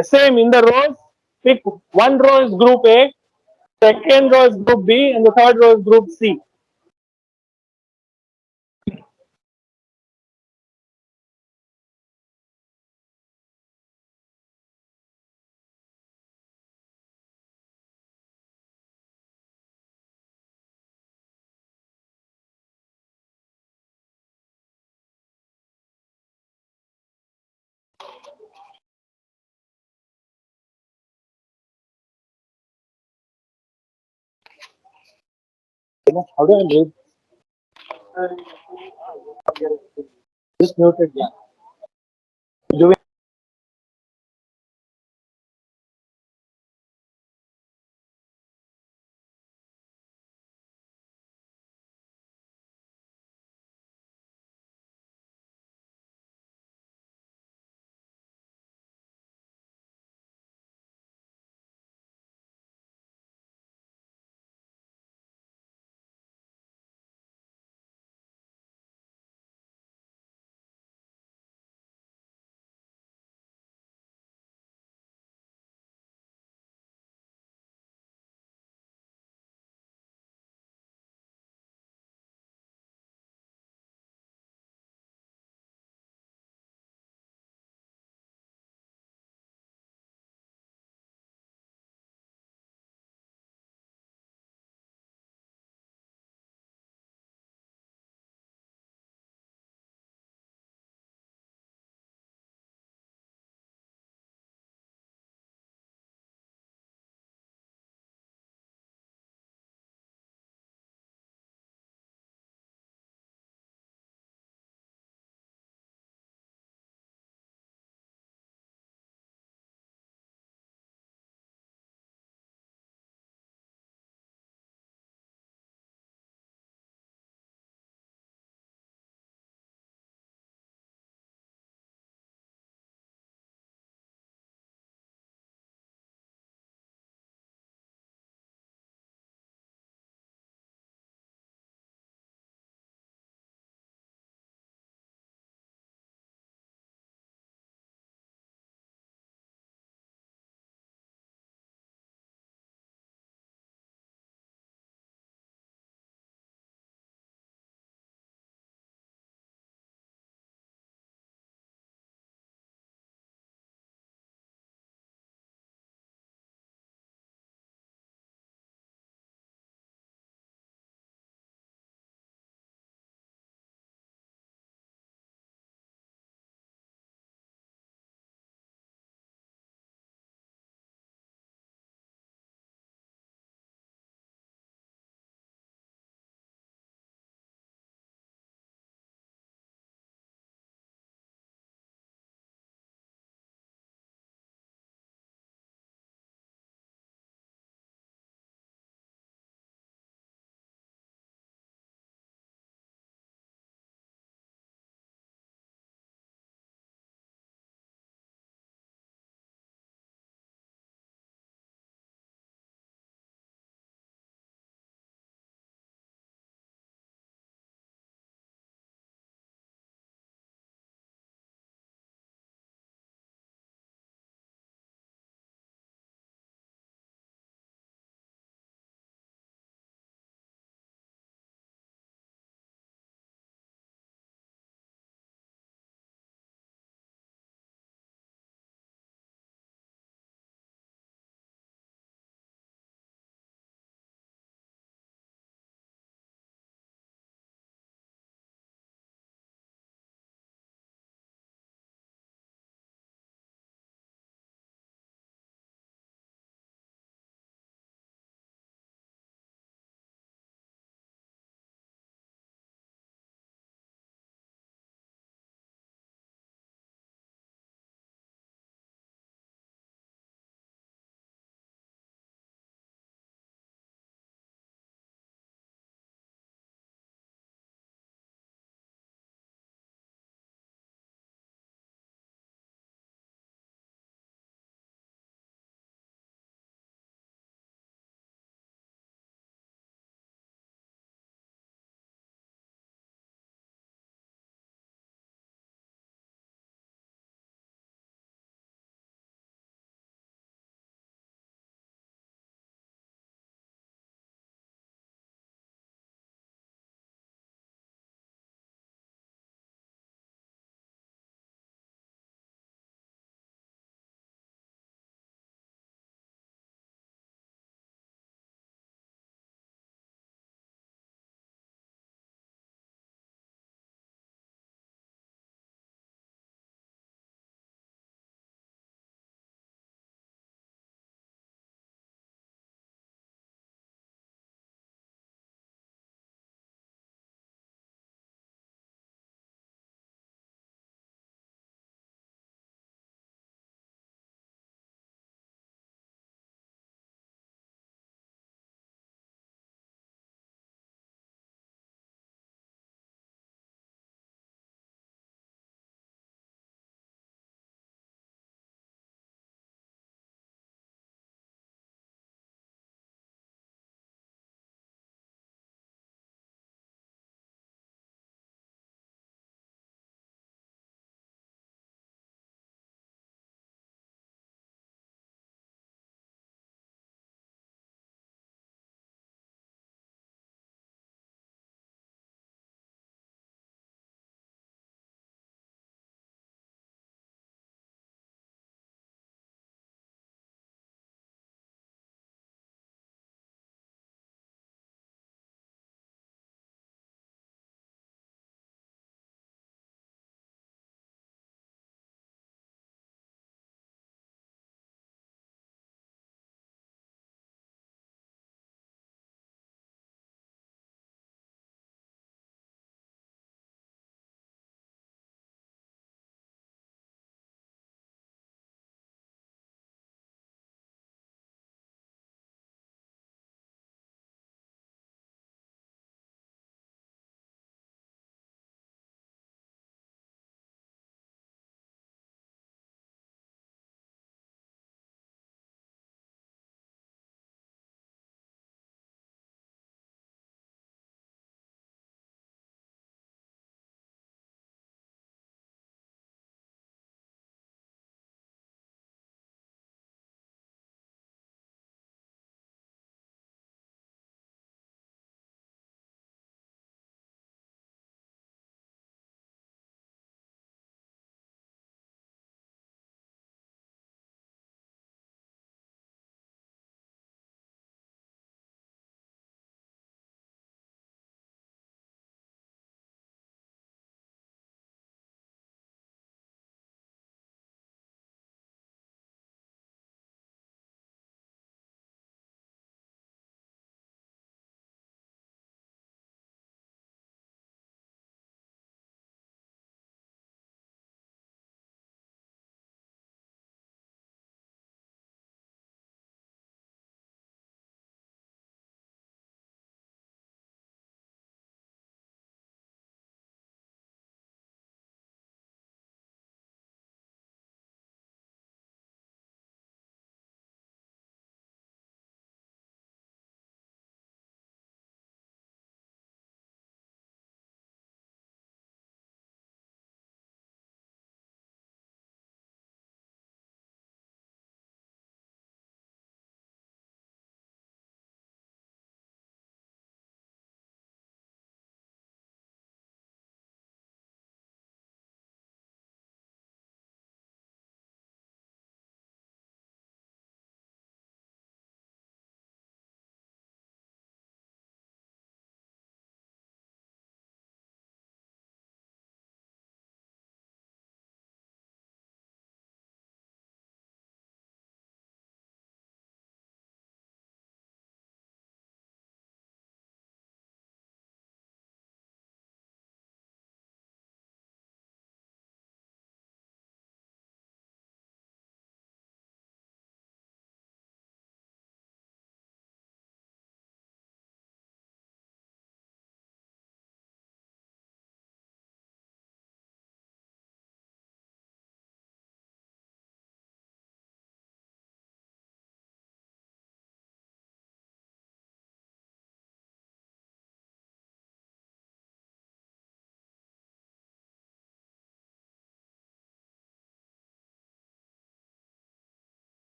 same in the rows, pick one row is group A, second row is group B, and the third row is group C. How do I mute? Just mute it. Do we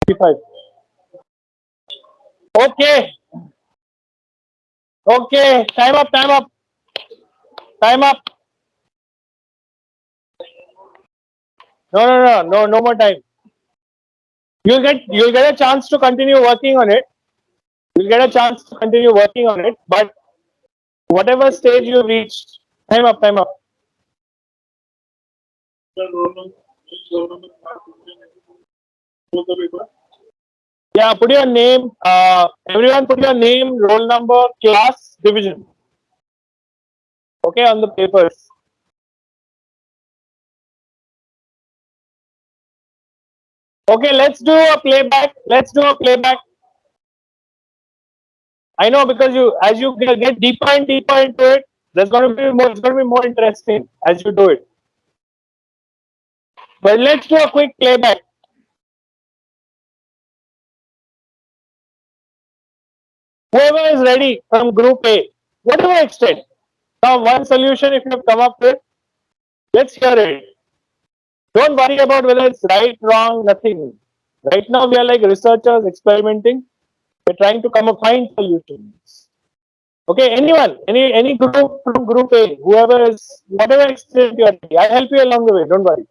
55. Okay. Okay. Time up. Time up. Time up. No more time. You'll get a chance to continue working on it. You'll get a chance to continue working on it, but whatever stage you reached, time up. Time up. Yeah, put your name. Everyone, put your name, roll number, class, division. Okay, on the papers. Okay, let's do a playback. Let's do a playback. I know, because as you get deeper and deeper into it, there's going to be more. It's going to be more interesting as you do it. But let's do a quick playback. Whoever is ready from Group A, whatever extent. Now, one solution if you have come up with, let's hear it. Don't worry about whether it's right, wrong, nothing. Right now, we are like researchers experimenting. We're trying to find solutions. Okay, anyone, any group from Group A, whoever is, whatever extent you are ready, I'll help you along the way. Don't worry.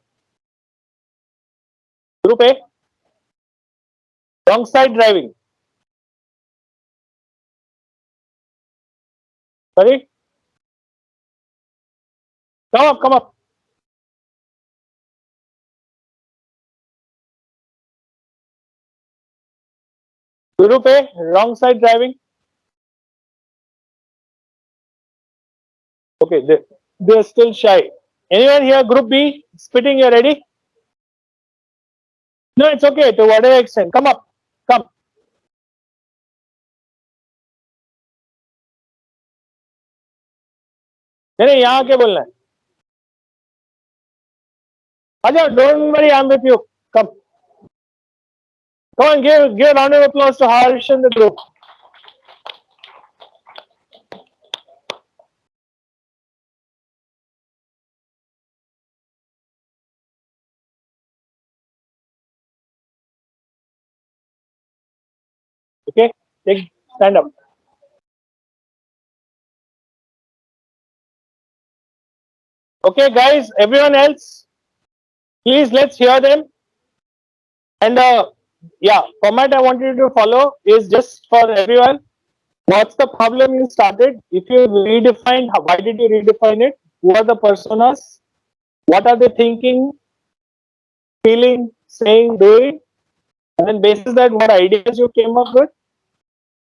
Group A, wrong side driving. Sorry, come up, come up. Group A, wrong side driving. Okay, they're still shy. Anyone here, Group B, spitting, you're ready? No, it's okay, to whatever extent. Come up, come. नहीं यहाँ के बोलना है. अच्छा, don't worry, I'm with you. Come. Come on, give a round of applause to Harsh and the group. Okay, stand up. Okay, guys, everyone else, please let's hear them. And yeah, format I want you to follow is just for everyone. What's the problem you started? If you redefined, why did you redefine it? Who are the personas? What are they thinking, feeling, saying, doing? And then basis that, what ideas you came up with?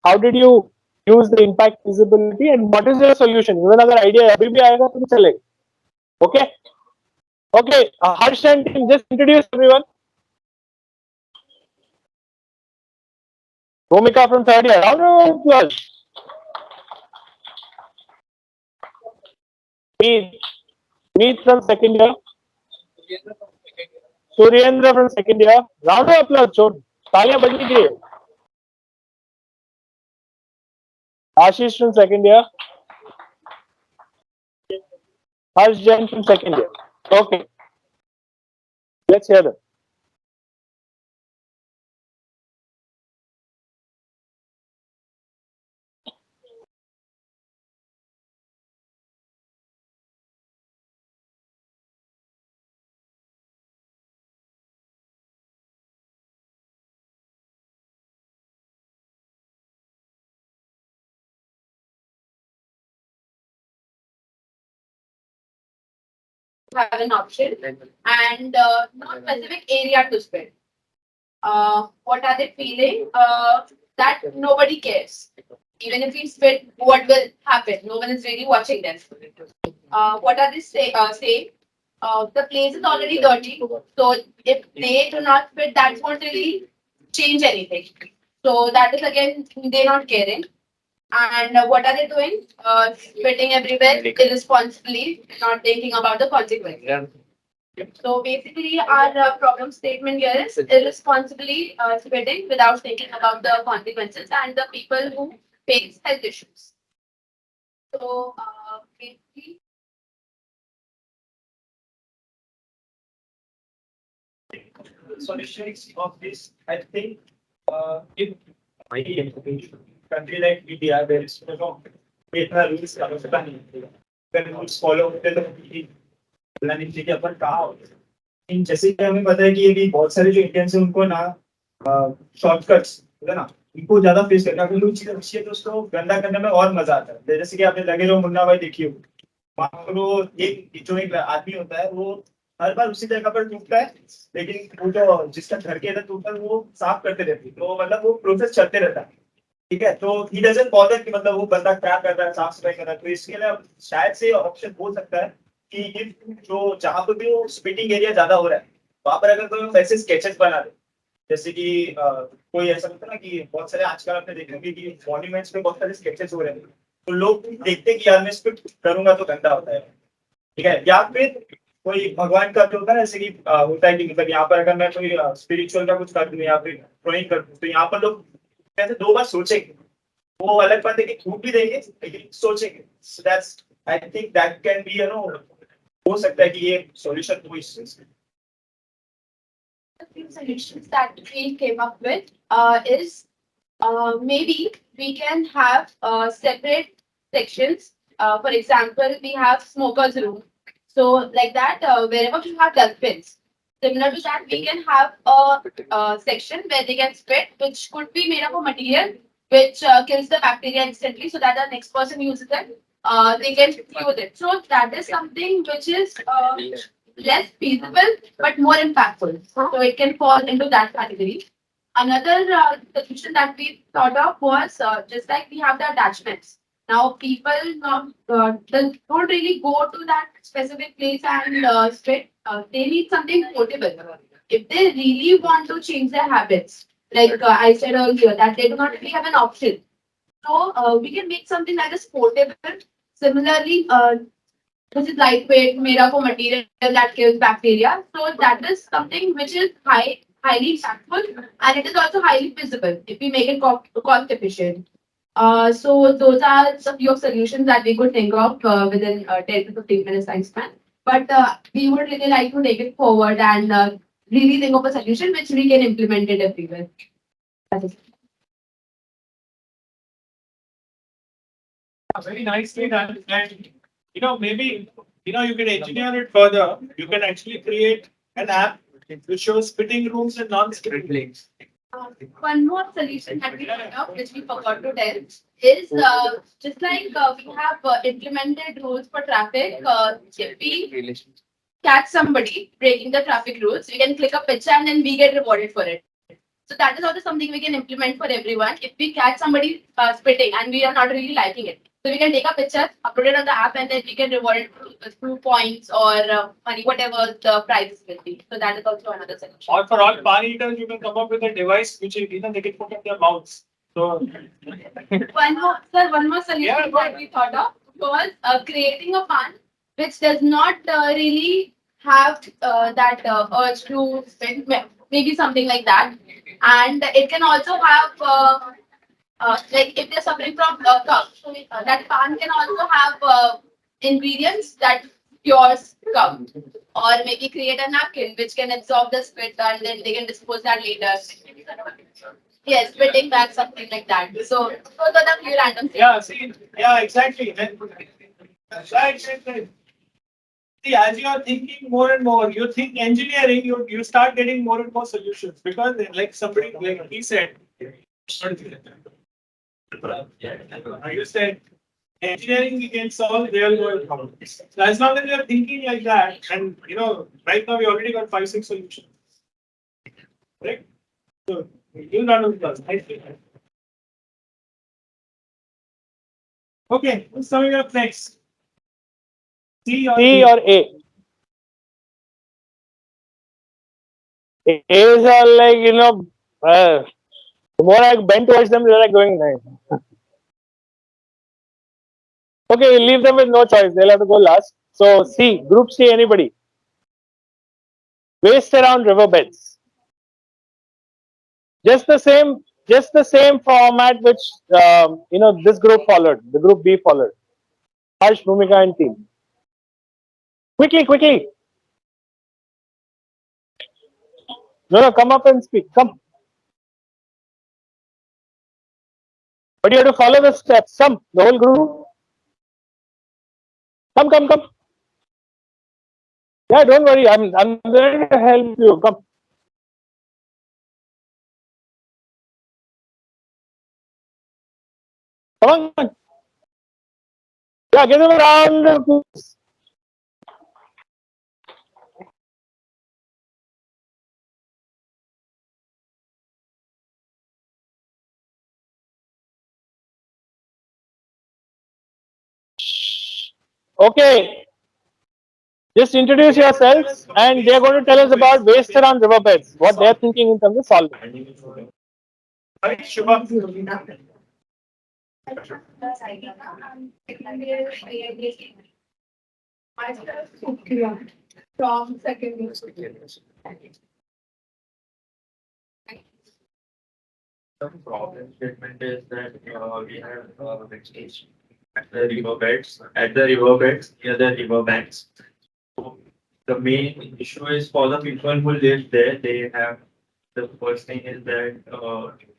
How did you use the impact visibility, and what is your solution? Even अगर idea अभी भी आएगा तो चलेगा. Okay. Okay. Harsh and team, just introduce everyone. Bhumika from third year. Round of applause. Meet from second year. Suryendra from second year. Round of applause. छोड़. तालियां बजनी चाहिए. Ashish from second year. Harsh Jain from second year. Okay. Let's hear them. Have an option and not specific area to spend. What are they feeling? That nobody cares. Even if we spit, what will happen? No one is really watching them. What are they saying? The place is already dirty. So if they do not spit, that won't really change anything. So that is again, they're not caring. And what are they doing? Spitting everywhere irresponsibly, not thinking about the consequences. So basically, our problem statement here is irresponsibly spitting without thinking about the consequences and the people who face health issues. So basically, solutions of this, I think, in country like India, there is data rules rules follow अपन कहाँ इन जैसे कि हमें पता है कि ये बहुत सारे जो इंडियंस हैं उनको ना शॉर्टकट्स है ना इनको ज्यादा फेस करना क्योंकि लोग चीजें अच्छी है तो उसको गंदा करने में और मजा आता है जैसे कि आपने लगे रहो मुन्ना भाई देखिए वहाँ पर वो एक जो एक आदमी होता है वो हर बार उसी जगह पर टूटता है लेकिन वो जो जिसका घर के अंदर टूटता है वो साफ करते रहते हैं तो मतलब वो प्रोसेस चलते रहता है ठीक है तो ही डजंट बॉदर कि मतलब वो बंदा क्या कर रहा है साफ सफाई कर रहा है तो इसके लिए शायद से ऑप्शन हो सकता है कि ये जो जहाँ पर भी वो स्पिटिंग एरिया ज्यादा हो रहा है वहां पर अगर कोई वैसे स्केचेस बना दे जैसे कि कोई ऐसा होता है ना कि बहुत सारे आजकल आपने देखे होंगे कि मॉन्यूमेंट्स पे बहुत सारे स्केचेस हो रहे हैं तो लोग देखते हैं कि यार मैं इस पे करूंगा तो गंदा होता है ठीक है या फिर कोई भगवान का जो होता है ना जैसे कि होता है कि मतलब यहाँ पर अगर मैं कोई स्पिरिचुअल का कुछ कर दूं या फिर ड्रॉइंग कर दूं तो यहाँ पर लोग ऐसे दो बार सोचेंगे वो अलग बात है कि छूट भी देंगे लेकिन सोचेंगे so that's I think that can be हो सकता है कि ये सॉल्यूशन हो इस चीज The few solutions that we came up with is maybe we can have separate sections. For example, we have smokers room. So like that, wherever we have dustbins, similar to that, we can have a section where they can spit, which could be made up of material which kills the bacteria instantly, so that the next person uses it, they can use it. So that is something which is less feasible but more impactful. So it can fall into that category. Another solution that we thought of was just like we have the attachments. Now people don't really go to that specific place and spit. They need something portable. If they really want to change their habits, like I said earlier, that they do not really have an option. So we can make something that is portable. Similarly, which is lightweight, made up of material that kills bacteria. So that is something which is highly impactful and it is also highly visible if we make it cost efficient. So those are some few of solutions that we could think of within 10 to 15 minutes time span. But we would really like to take it forward and really think of a solution which we can implement it everywhere. That is very nicely done. And maybe you can engineer it further. You can actually create an app which shows spitting rooms and non-spitting rooms. one more solution that we thought of, which we forgot to tell, is just like we have implemented rules for traffic. If we catch somebody breaking the traffic rules, we can click a picture and then we get rewarded for it. So that is also something we can implement for everyone. If we catch somebody spitting and we are not really liking it, so we can take a picture, upload it on the app, and then we can reward it through points or money, whatever the price will be. So that is also another solution. Or for all pan eaters, you can come up with a device which they can put in their mouths. So one more solution that we thought of was creating a pan which does not really have that urge to spend, maybe something like that. And it can also have, like if they're suffering from cough, that pan can also have ingredients that cures cough. Or maybe create a napkin which can absorb the spit and then they can dispose that later. Yes, spitting back, something like that. So those are the few random things. Yeah, exactly. Exactly. See, as you are thinking more and more, you think engineering, you start getting more and more solutions because, like somebody, like he said, you said engineering we can solve real world problems. So as long as you are thinking like that, and right now we already got 5-6 solutions. Correct? So you run with us. Okay, who's coming up next? C or A? A's are like, the more I bend towards them, they're like going nice. Okay, we'll leave them with no choice. They'll have to go last. So C, group C, anybody? Waste around riverbeds. Just the same format which this group followed. The group B followed. Harsh, Bhumika, and team. Quickly. No, come up and speak. Come. But you have to follow the steps. Come, the whole group. Come. Yeah, don't worry. I'm there to help you. Come. Come on. Yeah, get them around. Okay. Just introduce yourselves, and they're going to tell us about waste around riverbeds, what they're thinking in terms of solving. Hi, Shubha. From second. The problem statement is that we have vegetation at the riverbeds near the riverbanks. So the main issue is for the people who live there. They have the first thing is that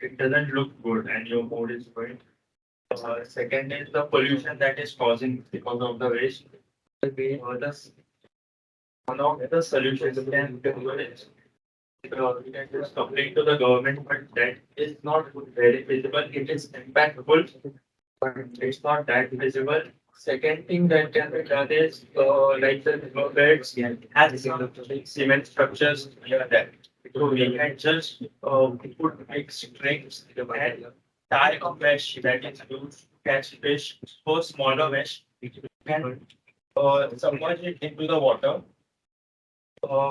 it doesn't look good and your mood is going. Second is the pollution that is causing because of the waste. One of the solutions can do is we can just complain to the government, but that is not very visible. It is impactful, but it's not that visible. Second thing that can be done is like the riverbeds and some cement structures near that. So we can just put big strings and tie a mesh that is used to catch fish. For smaller mesh, we can submerge it into the water.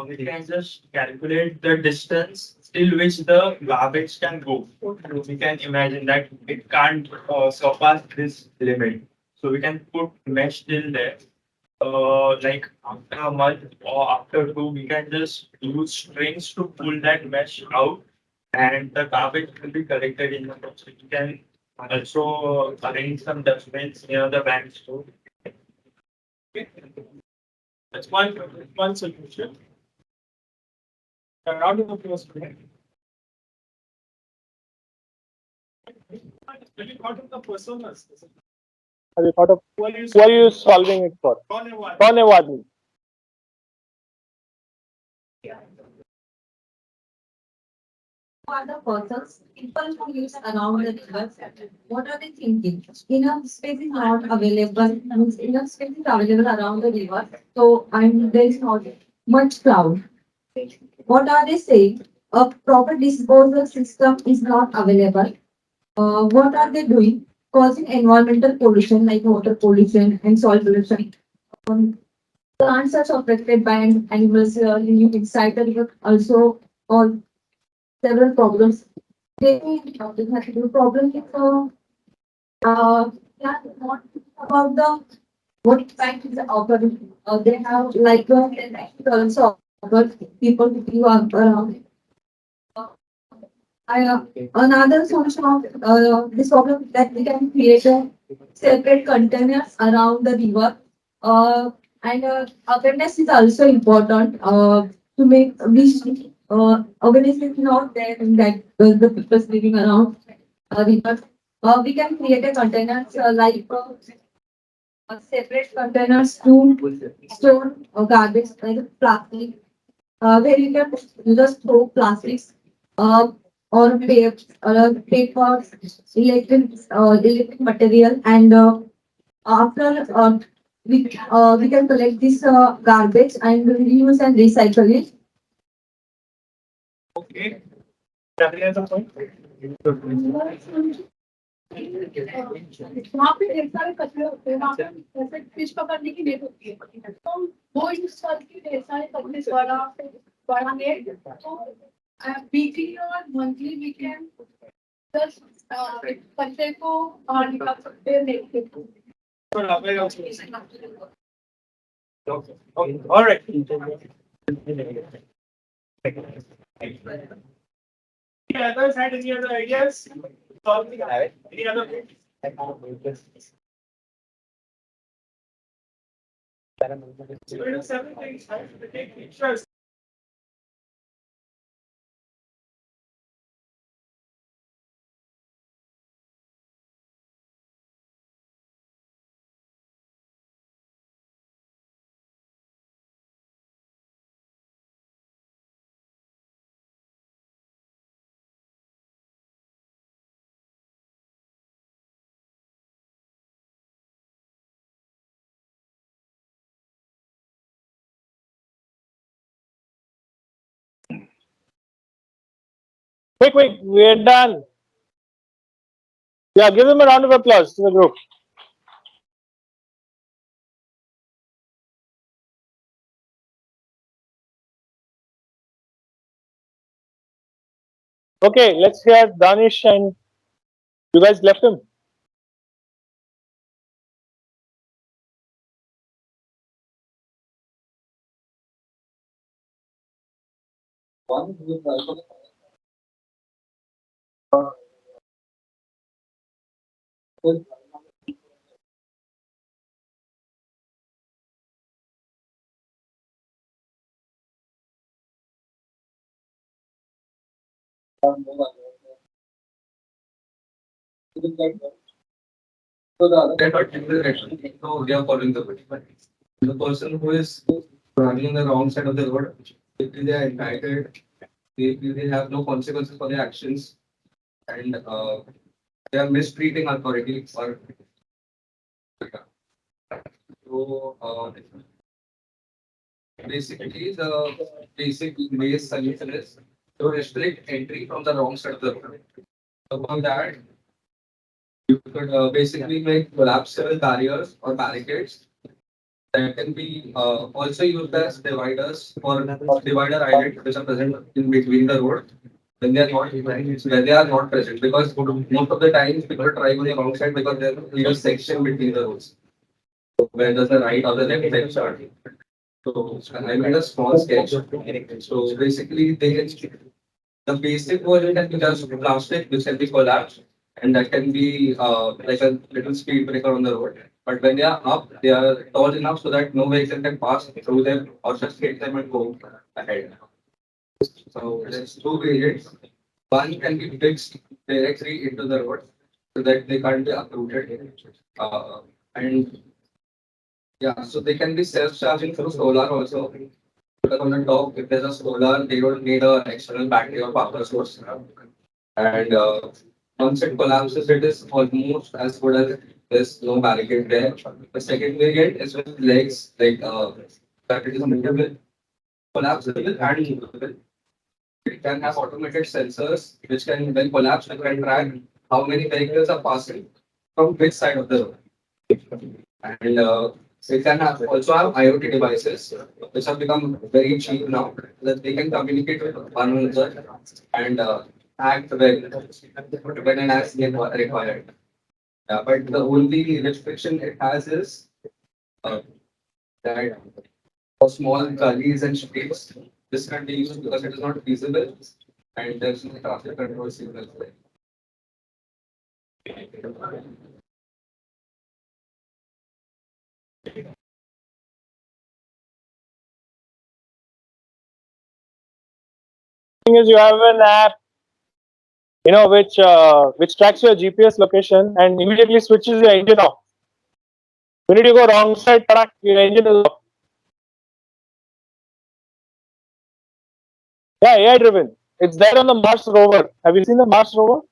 We can just calculate the distance till which the garbage can go. We can imagine that it can't surpass this limit. So we can put mesh till there. Like after a month or after two, we can just use strings to pull that mesh out, and the garbage will be collected in the box. We can also arrange some dustbins near the banks. So That's one solution. Round of applause for that. Really thought of the personas. Have you thought of Who are who are you solving it for? you? कौन है वो आदमी? Are the persons, people who use around the river, what are they thinking? Enough space is not available, means enough space is available around the river, so and there is not much crowd. What are they saying? A proper disposal system is not available. What are they doing? Causing environmental pollution like water pollution and soil pollution. Plants are affected by animals living inside the river also, or several problems. They have to do problem with yeah, not about the what impact is occurring. They have like also offer people who are around. Another solution of this problem that we can create a separate containers around the river. And awareness is also important to make this awareness is not there in that the people living around river. We can create a containers like separate containers to store garbage like plastic, where you can just throw plastics or papers, electric material, and after we can collect this garbage and reuse and recycle it. Okay. Any other point? वहाँ पे ढेर सारे कचरे होते हैं वहाँ पे जैसे फिश पकड़ने की नेट होती है तो वो यूज करके ढेर सारे कचरे बड़ा नेट तो वीकली और मंथली वी कैन जस्ट कचरे को निकाल सकते हैं नेट के through Okay. All right. Any others had any other ideas? Any other things? So we do seven things, right? We take pictures. Quick, quick, we're done. Yeah, give them a round of applause to the group. Okay, let's hear Danish, and you guys left him. So the other direction, so we are following the road. The person who is running on the wrong side of the road, if they are entitled, they have no consequences for their actions, and they are mistreating authority. Or so basically, the basic base solution is to restrict entry from the wrong side of the road. About that, you could basically make collapsible barriers or barricades that can be also used as dividers or divider islands which are present in between the road when they are not present, because most of the times people drive on the wrong side because there is a section between the roads. So where does the right or the left side start? So I made a small sketch. So basically the basic version can be just plastic which can be collapsed, and that can be like a little speed breaker on the road. But when they are up, they are tall enough so that no vehicle can pass through them or just hit them and go ahead. So there's two variants. One can be fixed directly into the road so that they can't be uprooted. And yeah, so they can be self-charging through solar also. Because on the top, if there's a solar, they don't need an external battery or power source. And once it collapses, it is almost as good as there's no barricade there. The second variant is with legs, like that it is movable, collapsible and movable. It can have automated sensors which can, when collapsed, it can track how many vehicles are passing from which side of the road. And it can have, also have IoT devices which have become very cheap now, that they can communicate with one another and act when an act is required. But the only restriction it has is uh, that for small gullies and streets, this can't be used because it is not feasible and there's no traffic control signals there. Thing is, you have an app, which tracks your GPS location and immediately switches your engine off. When you go wrong side, your engine is off. Yeah, AI driven. It's there on the Mars rover. Have you seen the Mars rover?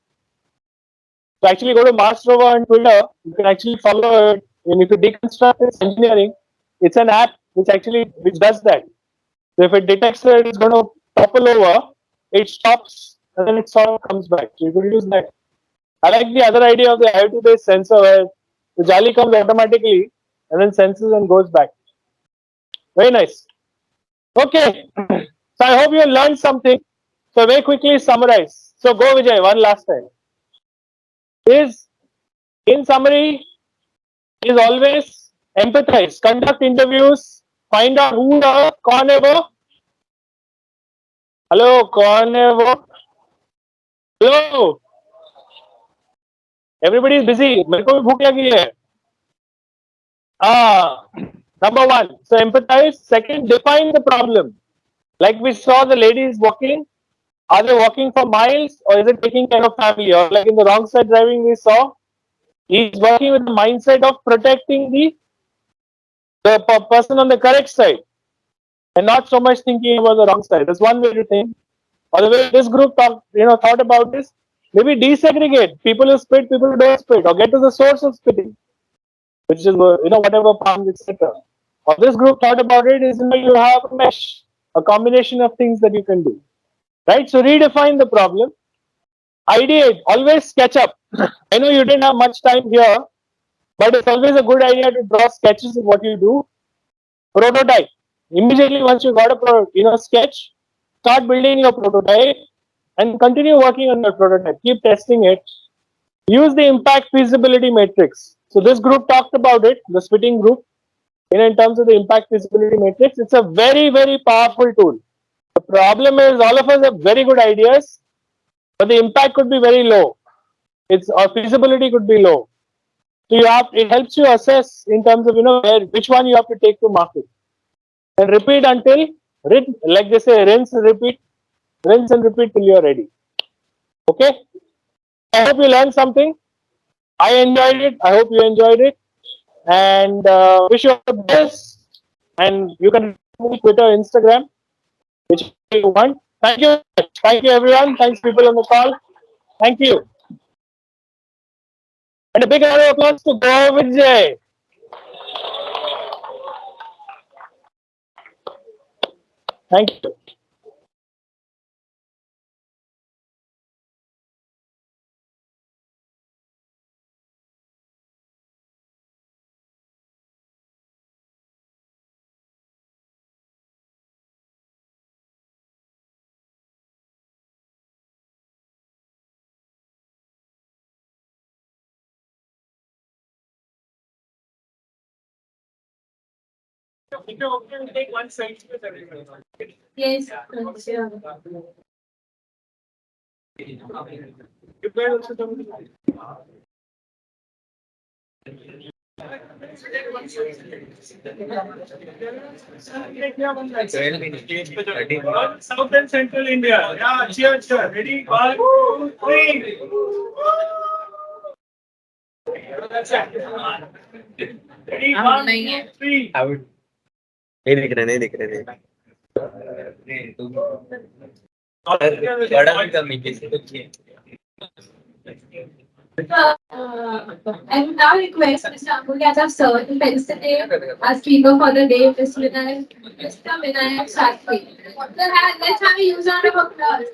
So actually go to Mars rover on Twitter. You can actually follow it. And if you deconstruct its engineering, it's an app which does that. So if it detects that it's going to topple over, it stops and then it sort of comes back. So you could use that. I like the other idea of the IoT based sensor where the jolly comes automatically and then senses and goes back. Very nice. Okay. So I hope you learned something. So very quickly summarize. So go Vijay, one last time. Is in summary is always empathize, conduct interviews, find out who the corner. Hello, corner. Hello. Everybody is busy. मेरे को भी भूख लगी है. Number one. So empathize. Second, define the problem. Like we saw the ladies walking. Are they walking for miles or is it taking care of family? Or like in the wrong side driving we saw, he's working with the mindset of protecting the person on the correct side and not so much thinking about the wrong side. That's one way to think. Or the way this group thought about this, maybe desegregate people who spit, people who don't spit, or get to the source of spitting, which is whatever palms, etc. Or this group thought about it is you have a mesh, a combination of things that you can do, right? So redefine the problem. Ideate, always sketch up. I know you didn't have much time here, but it's always a good idea to draw sketches of what you do. Prototype. Immediately once you got a sketch, start building your prototype and continue working on your prototype. Keep testing it. Use the impact feasibility matrix. So this group talked about it, the Spitting group. In terms of the impact feasibility matrix, it's a very, very powerful tool. The problem is all of us have very good ideas, but the impact could be very low. Or feasibility could be low. So it helps you assess in terms of which one you have to take to market. And repeat until, like they say, rinse and repeat till you're ready. Okay? I hope you learned something. I enjoyed it. I hope you enjoyed it. And wish you all the best. And you can follow me Twitter, Instagram, which you want. Thank you. Thank you, everyone. Thanks, people on the call. Thank you. And a big round of applause to Vijay. Thank you. Take one side with everyone. Yes. You guys also come. South and Central India. Yeah, cheers, cheers. Ready? 1, 2, 3. Ready? 1, 2, 3. नहीं दिख रहे नहीं दिख रहे I will now request Mr. Amul Yadav sir to felicitate our speaker for the day, Mr. Vinayak Shastri. Let's have a huge round of applause.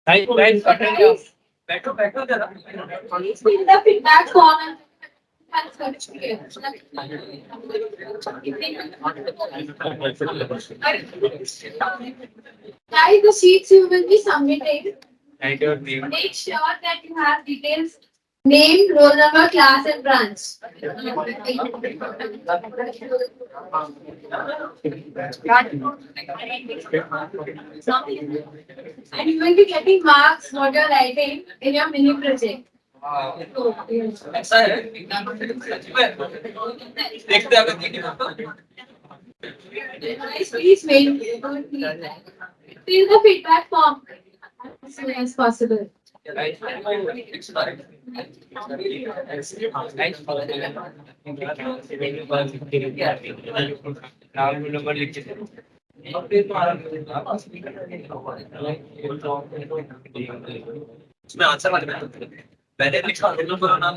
Guys, Please fill the feedback form and guys, the sheets you will be submitting. Write your name. Make sure that you have details, name, roll number, class, and branch. And you will be getting marks what you are writing in your mini project. ऐसा है देखते Guys, please wait. Fill the feedback form as soon as possible. उसमें answer पहले लिखा नाम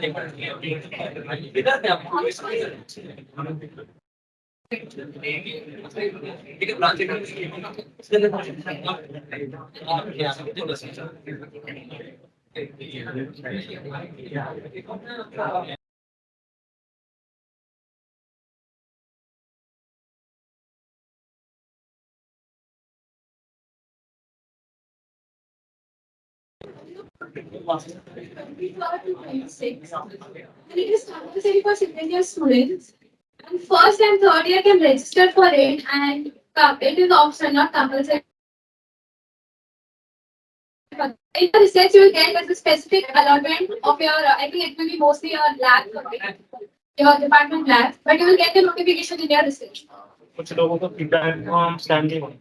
And it is compulsory for second year students. And first and third year can register for it, and it is optional, not compulsory. In the research, you will get a specific allotment of your, I think it will be mostly your lab, your department lab, but you will get the notification in your research. कुछ लोगों को feedback form standing.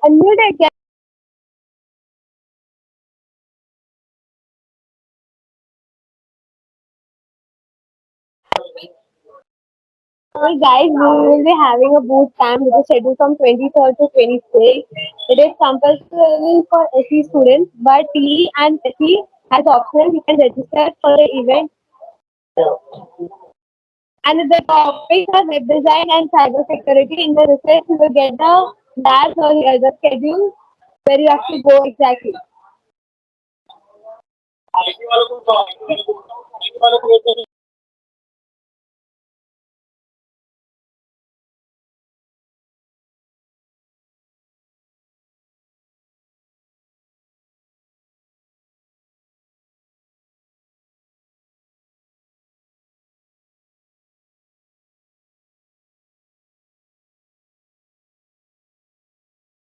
Unmuted. Hey guys, we will be having a boot camp which is scheduled from 23rd to 26th. It is compulsory for SE students, but TE and SE has optional. You can register for the event. And the topics are web design and cybersecurity. In the research, you will get the labs or the schedule where you have to go exactly.